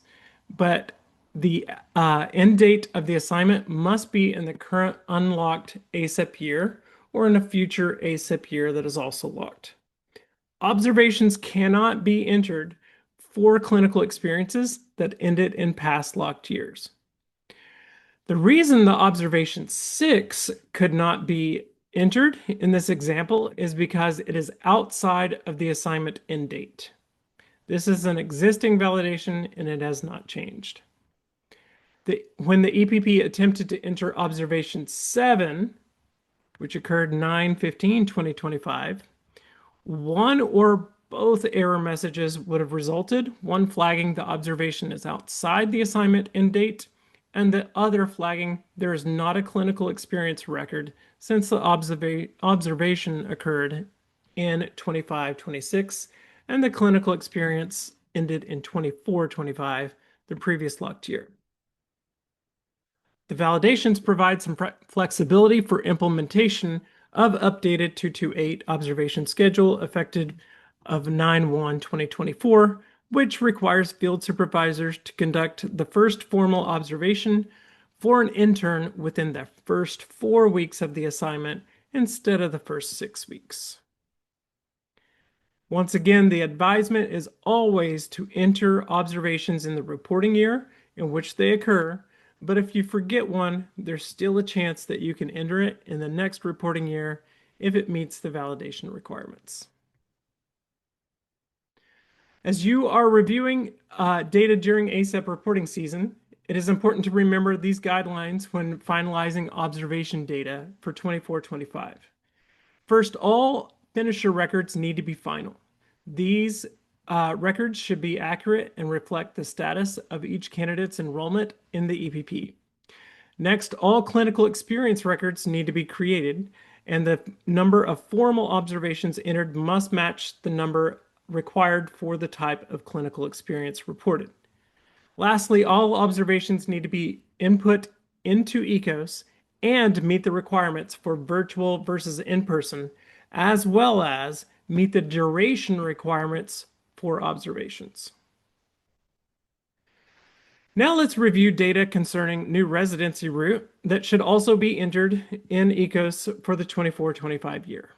but the end date of the assignment must be in the current unlocked ASEP year or in a future ASEP year that is also locked. Observations cannot be entered for clinical experiences that ended in past locked years. The reason the observation 6 could not be entered in this example is because it is outside of the assignment end date. This is an existing validation and it has not changed. When the EPP attempted to enter observation 7, which occurred 9/15/2025, one or both error messages would have resulted, one flagging the observation is outside the assignment end date, and the other flagging there is not a clinical experience record since the observation occurred in 25-26 and the clinical experience ended in 24-25, the previous locked year. The validations provide some flexibility for implementation of updated 228 observation schedule effective of 9/1/2024, which requires field supervisors to conduct the first formal observation for an intern within the first 4 weeks of the assignment instead of the first 6 weeks. Once again, the advisement is always to enter observations in the reporting year in which they occur, but if you forget one, there's still a chance that you can enter it in the next reporting year if it meets the validation requirements. As you are reviewing data during ASEP reporting season, it is important to remember these guidelines when finalizing observation data for 24-25. First, all finisher records need to be final. These records should be accurate and reflect the status of each candidate's enrollment in the EPP. Next, all clinical experience records need to be created, and the number of formal observations entered must match the number required for the type of clinical experience reported. Lastly, all observations need to be input into ECOS and meet the requirements for virtual versus in-person, as well as meet the duration requirements for observations. Now let's review data concerning new residency route that should also be entered in ECOS for the 24-25 year.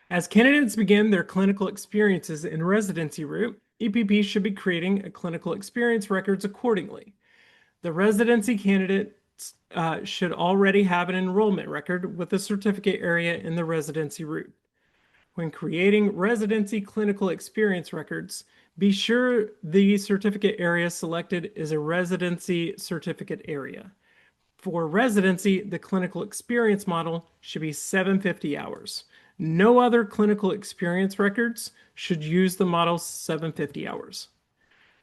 As candidates begin their clinical experiences in residency route, EPP should be creating a clinical experience records accordingly. The residency candidates should already have an enrollment record with a certificate area in the residency route. When creating residency clinical experience records, be sure the certificate area selected is a residency certificate area. For residency, the clinical experience model should be 750 hours. No other clinical experience records should use the model 750 hours.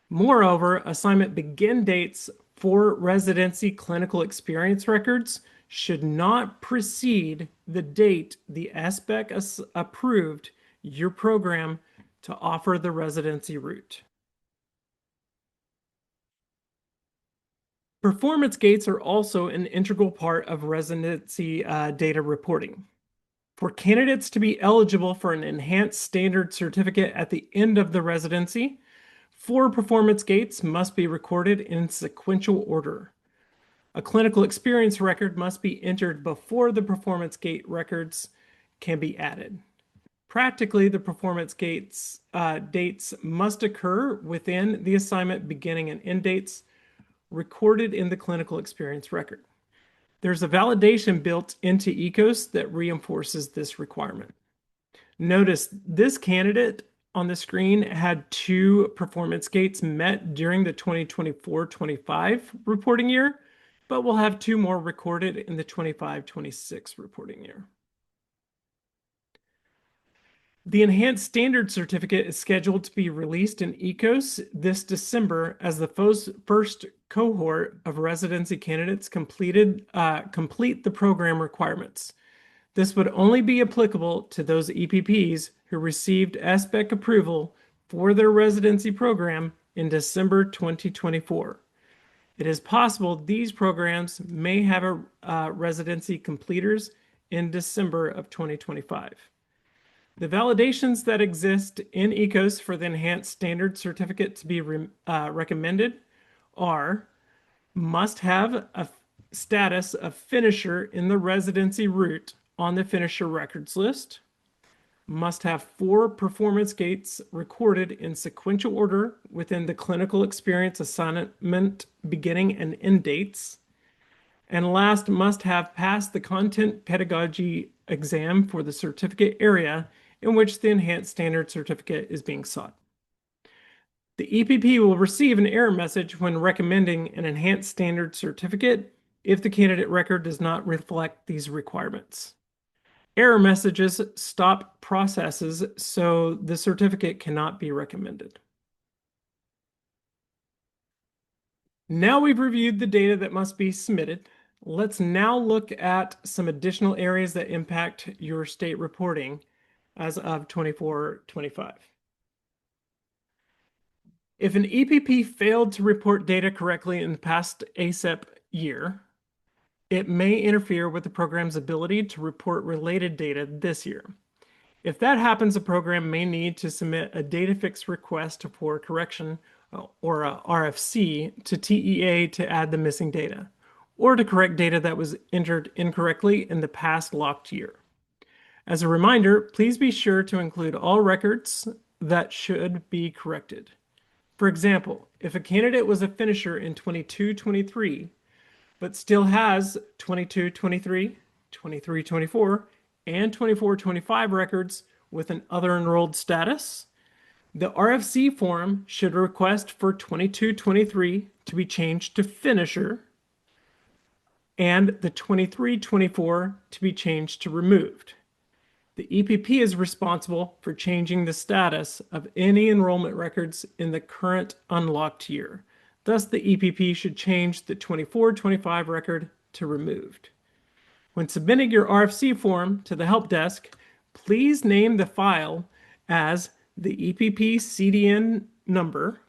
Moreover, assignment begin dates for residency clinical experience records should not precede the date the ASPEC approved your program to offer the residency route. Performance gates are also an integral part of residency data reporting. For candidates to be eligible for an enhanced standard certificate at the end of the residency, 4 performance gates must be recorded in sequential order. A clinical experience record must be entered before the performance gate records can be added. Practically, the performance gates dates must occur within the assignment beginning and end dates recorded in the clinical experience record. There's a validation built into ECOS that reinforces this requirement. Notice this candidate on the screen had 2 performance gates met during the 2024-25 reporting year, but we'll have 2 more recorded in the 25-26 reporting year. The Enhanced Standard Certificate is scheduled to be released in ECOS this December as the first cohort of residency candidates complete the program requirements. This would only be applicable to those EPPs who received ASPEC approval for their residency program in December 2024. It is possible these programs may have residency completers in December of 2025. The validations that exist in ECOS for the Enhanced Standard Certificate to be recommended are must have a status of finisher in the residency route on the finisher records list, must have 4 performance gates recorded in sequential order within the clinical experience assignment beginning and end dates, and last, must have passed the content pedagogy exam for the certificate area in which the Enhanced Standard Certificate is being sought. The EPP will receive an error message when recommending an Enhanced Standard Certificate if the candidate record does not reflect these requirements. Error messages stop processes, so the certificate cannot be recommended. Now we've reviewed the data that must be submitted. Let's now look at some additional areas that impact your state reporting as of 24-25. If an EPP failed to report data correctly in the past ASEP year, it may interfere with the program's ability to report related data this year. If that happens, the program may need to submit a data fix request for correction or a RFC to TEA to add the missing data, or to correct data that was entered incorrectly in the past locked year. As a reminder, please be sure to include all records that should be corrected. For example, if a candidate was a finisher in 22-23, but still has 22-23, 23-24, and 24-25 records with an other enrolled status, the RFC form should request for 22-23 to be changed to finisher and the 23-24 to be changed to removed. The EPP is responsible for changing the status of any enrollment records in the current unlocked year. Thus, the EPP should change the 24-25 record to removed. When submitting your RFC form to the help desk, please name the file as the EPP CDN number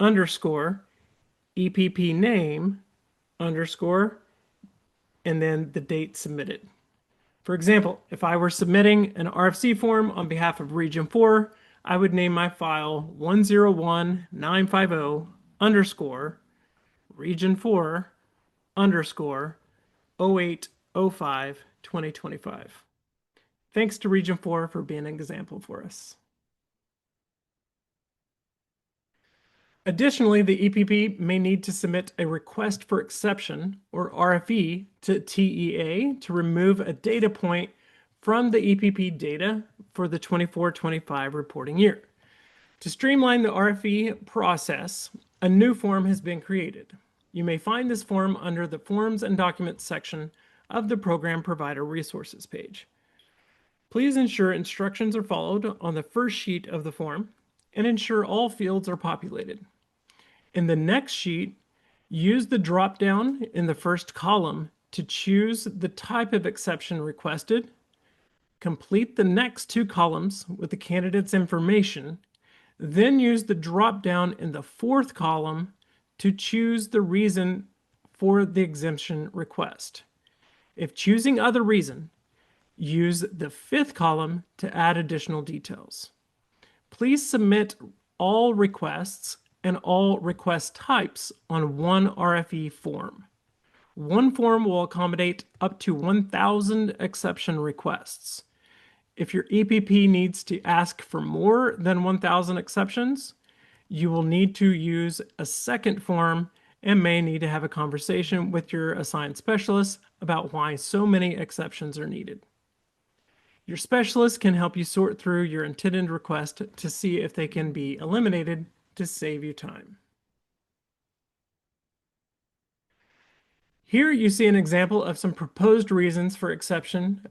underscore EPP name underscore and then the date submitted. For example, if I were submitting an RFC form on behalf of Region 4, I would name my file 101950 underscore Region 4 underscore 0805 2025. Thanks to Region 4 for being an example for us. Additionally, the EPP may need to submit a request for exception, or RFE, to TEA to remove a data point from the EPP data for the 24-25 reporting year. To streamline the RFE process, a new form has been created. You may find this form under the Forms and Documents section of the Program Provider Resources page. Please ensure instructions are followed on the first sheet of the form and ensure all fields are populated. In the next sheet, use the drop-down in the first column to choose the type of exception requested. Complete the next two columns with the candidate's information, then use the drop-down in the fourth column to choose the reason for the exemption request. If choosing other reason, use the fifth column to add additional details. Please submit all requests and all request types on one RFE form. One form will accommodate up to 1,000 exception requests. If your EPP needs to ask for more than 1,000 exceptions, you will need to use a second form and may need to have a conversation with your assigned specialist about why so many exceptions are needed. Your specialist can help you sort through your intended request to see if they can be eliminated to save you time. Here you see an example of some proposed reasons for exception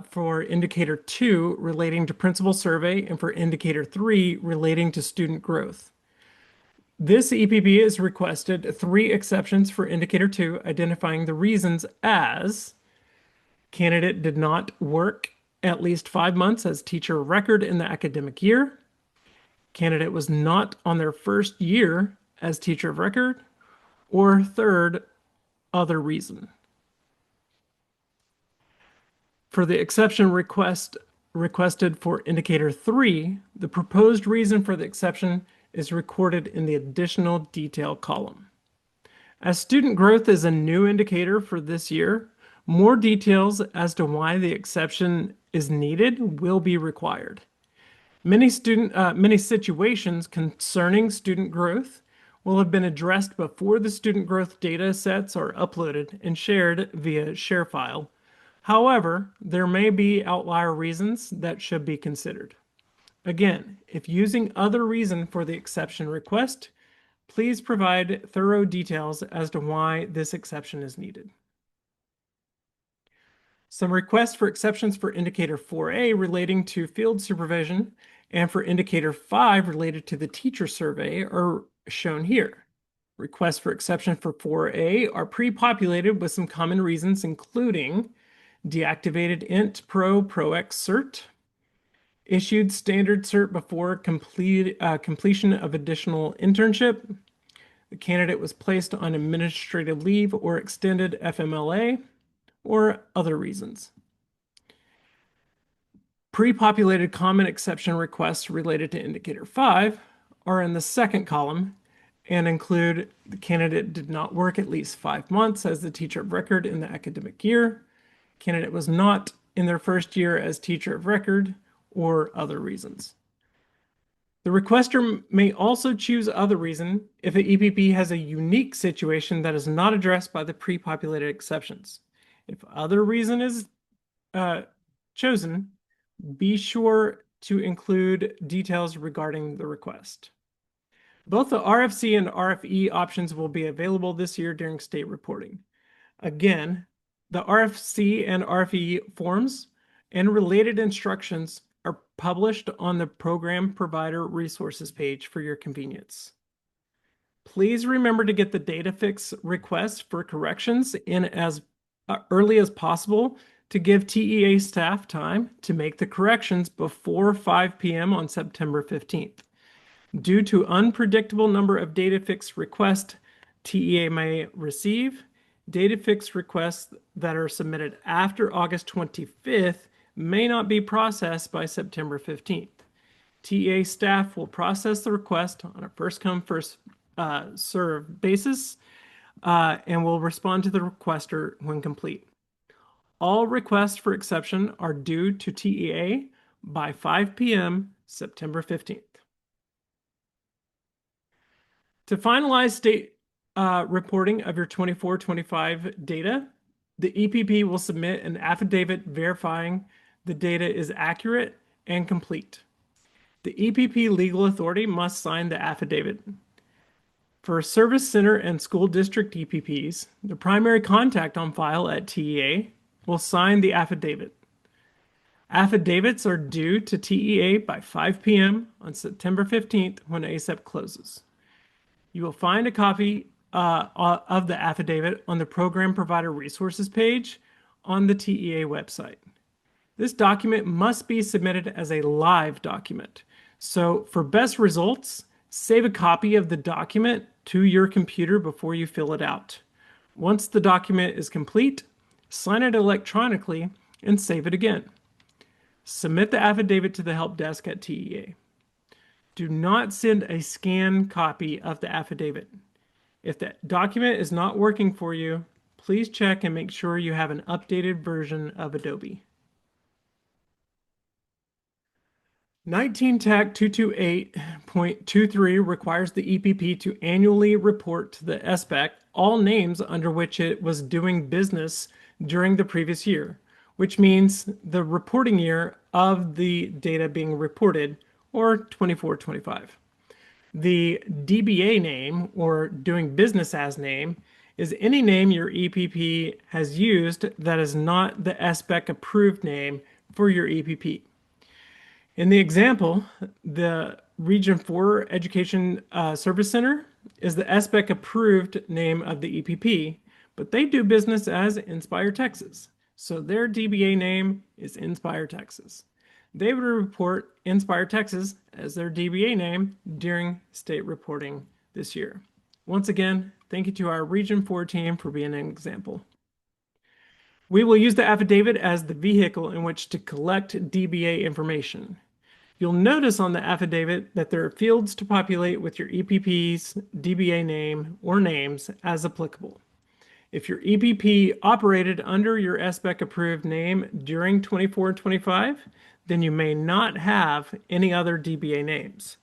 for Indicator 2 relating to principal survey and for Indicator 3 relating to student growth. This EPP has requested 3 exceptions for Indicator 2, identifying the reasons as candidate did not work at least 5 months as teacher of record in the academic year, candidate was not on their first year as teacher of record, or third, other reason. For the exception requested for Indicator 3, the proposed reason for the exception is recorded in the additional detail column. As student growth is a new indicator for this year, more details as to why the exception is needed will be required. Many situations concerning student growth will have been addressed before the student growth data sets are uploaded and shared via ShareFile. However, there may be outlier reasons that should be considered. Again, if using other reason for the exception request, please provide thorough details as to why this exception is needed. Some requests for exceptions for Indicator 4A relating to field supervision and for Indicator 5 related to the teacher survey are shown here. Requests for exception for 4A are pre-populated with some common reasons, including deactivated int ProX cert, issued standard cert before completion of additional internship, the candidate was placed on administrative leave or extended FMLA, or other reasons. Pre-populated common exception requests related to indicator 5 are in the second column and include the candidate did not work at least 5 months as the teacher of record in the academic year, candidate was not in their first year as teacher of record, or other reasons. The requester may also choose other reason if the EPP has a unique situation that is not addressed by the pre-populated exceptions. If other reason is chosen, be sure to include details regarding the request. Both the RFC and RFE options will be available this year during state reporting. Again, the RFC and RFE forms and related instructions are published on the Program Provider Resources page for your convenience. Please remember to get the data fix request for corrections in as early as possible to give TEA staff time to make the corrections before 5 p.m. on September 15th. Due to unpredictable number of data fix requests TEA may receive, data fix requests that are submitted after August 25th may not be processed by September 15th. TEA staff will process the request on a first-come, first-served basis and will respond to the requester when complete. All requests for exception are due to TEA by 5 p.m. September 15th. To finalize state reporting of your 24-25 data, the EPP will submit an affidavit verifying the data is accurate and complete. The EPP legal authority must sign the affidavit. For Service Center and School District EPPs, the primary contact on file at TEA will sign the affidavit. Affidavits are due to TEA by 5 p.m. on September 15th when ASEP closes. You will find a copy of the affidavit on the Program Provider Resources page on the TEA website. This document must be submitted as a live document. So for best results, save a copy of the document to your computer before you fill it out. Once the document is complete, sign it electronically and save it again. Submit the affidavit to the help desk at TEA. Do not send a scanned copy of the affidavit. If the document is not working for you, please check and make sure you have an updated version of Adobe. 19 TAC 228.23 requires the EPP to annually report to the SBEC all names under which it was doing business during the previous year, which means the reporting year of the data being reported, or 24-25. The DBA name, or doing business as name, is any name your EPP has used that is not the SBEC approved name for your EPP. In the example, the Region 4 Education Service Center is the SBEC approved name of the EPP, but they do business as Inspire Texas. So their DBA name is Inspire Texas. They would report Inspire Texas as their DBA name during state reporting this year. Once again, thank you to our Region 4 team for being an example. We will use the affidavit as the vehicle in which to collect DBA information. You'll notice on the affidavit that there are fields to populate with your EPP's DBA name or names as applicable. If your EPP operated under your SBEC approved name during 24-25, then you may not have any other DBA names.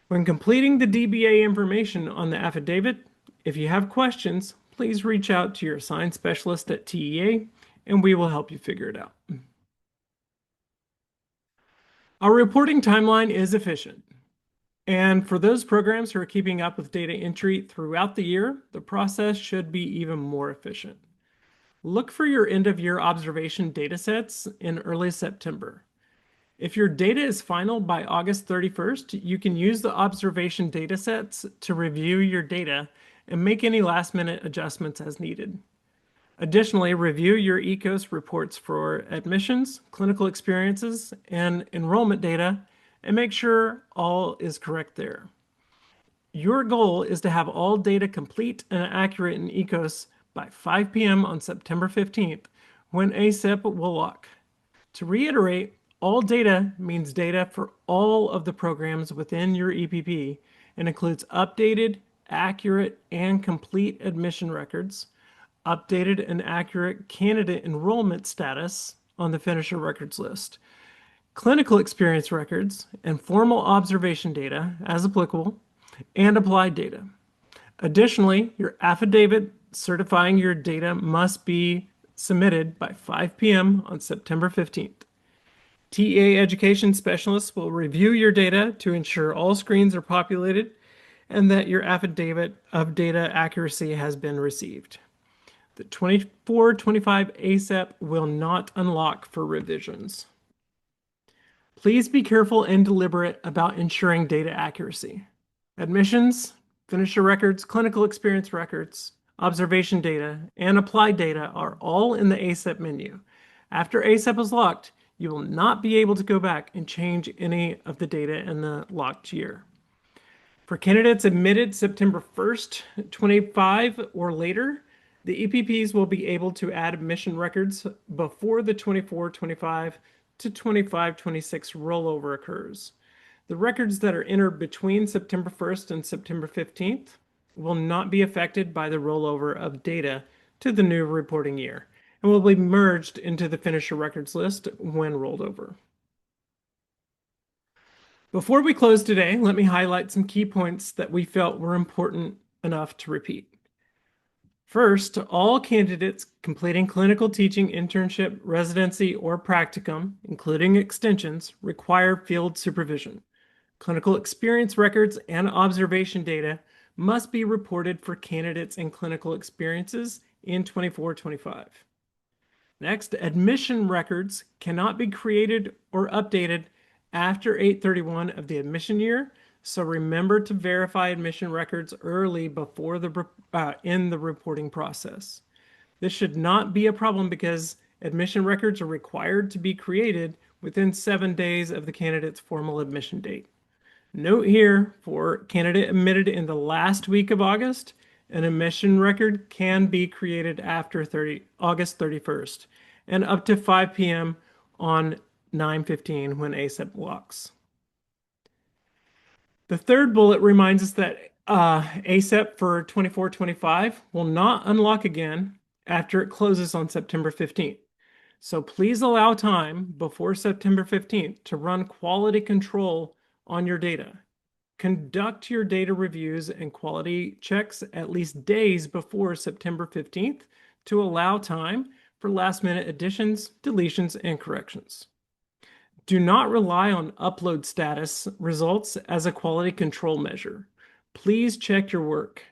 When completing the DBA information on the affidavit, if you have questions, please reach out to your assigned specialist at TEA and we will help you figure it out. Our reporting timeline is efficient. And for those programs who are keeping up with data entry throughout the year, the process should be even more efficient. Look for your end-of-year observation datasets in early September. If your data is final by August 31st, you can use the observation datasets to review your data and make any last-minute adjustments as needed. Additionally, review your ECOS reports for admissions, clinical experiences, and enrollment data, and make sure all is correct there. Your goal is to have all data complete and accurate in ECOS by 5 p.m. on September 15th, when ASEP will lock. To reiterate, all data means data for all of the programs within your EPP and includes updated, accurate, and complete admission records, updated and accurate candidate enrollment status on the finisher records list, clinical experience records, and formal observation data as applicable, and applied data. Additionally, your affidavit certifying your data must be submitted by 5 p.m. on September 15th. TA education specialists will review your data to ensure all screens are populated and that your affidavit of data accuracy has been received. The 24-25 ASEP will not unlock for revisions. Please be careful and deliberate about ensuring data accuracy. Admissions, finisher records, clinical experience records, observation data, and applied data are all in the ASEP menu. After ASEP is locked, you will not be able to go back and change any of the data in the locked year. For candidates admitted September 1st, 25 or later, the EPPs will be able to add admission records before the 24-25 to 25-26 rollover occurs. The records that are entered between September 1st and September 15th will not be affected by the rollover of data to the new reporting year and will be merged into the finisher records list when rolled over. Before we close today, let me highlight some key points that we felt were important enough to repeat. First, all candidates completing clinical teaching, internship, residency, or practicum, including extensions, require field supervision. Clinical experience records and observation data must be reported for candidates and clinical experiences in 24-25. Next, admission records cannot be created or updated after 8/31 of the admission year, so remember to verify admission records early before in the reporting process. This should not be a problem because admission records are required to be created within 7 days of the candidate's formal admission date. Note here, for candidate admitted in the last week of August, an admission record can be created after August 31st and up to 5 p.m. on 9/15 when ASEP locks. The third bullet reminds us that ASEP for 24-25 will not unlock again after it closes on September 15th. So please allow time before September 15th to run quality control on your data. Conduct your data reviews and quality checks at least days before September 15th to allow time for last-minute additions, deletions, and corrections. Do not rely on upload status results as a quality control measure. Please check your work.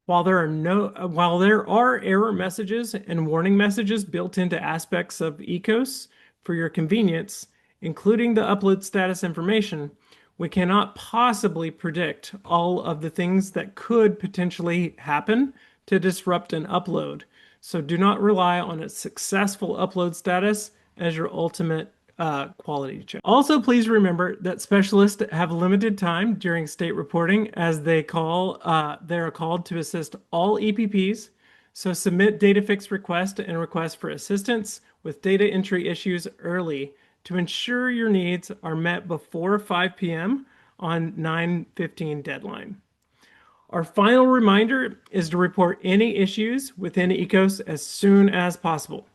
While there are error messages and warning messages built into aspects of ECOS for your convenience, including the upload status information, we cannot possibly predict all of the things that could potentially happen to disrupt an upload. So do not rely on a successful upload status as your ultimate quality check. Also, please remember that specialists have limited time during state reporting as they are called to assist all EPPs. So submit data fix request and request for assistance with data entry issues early to ensure your needs are met before 5 p.m. on 9/15 deadline. Our final reminder is to report any issues within ECOS as soon as possible.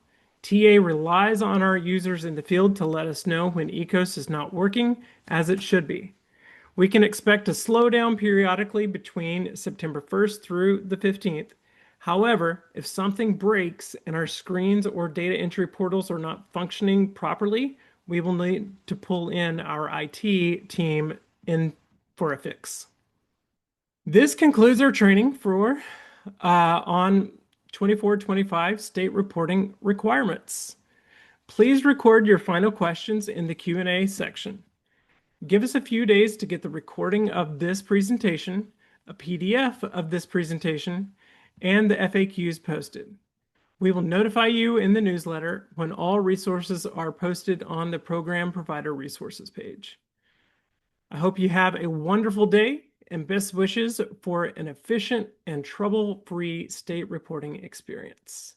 TA relies on our users in the field to let us know when ECOS is not working as it should be. We can expect a slowdown periodically between September 1st through the 15th. However, if something breaks and our screens or data entry portals are not functioning properly, we will need to pull in our IT team in for a fix. This concludes our training on 24-25 state reporting requirements. Please record your final questions in the Q&A section. Give us a few days to get the recording of this presentation, a PDF of this presentation, and the FAQs posted. We will notify you in the newsletter when all resources are posted on the Program Provider Resources page. I hope you have a wonderful day and best wishes for an efficient and trouble-free state reporting experience.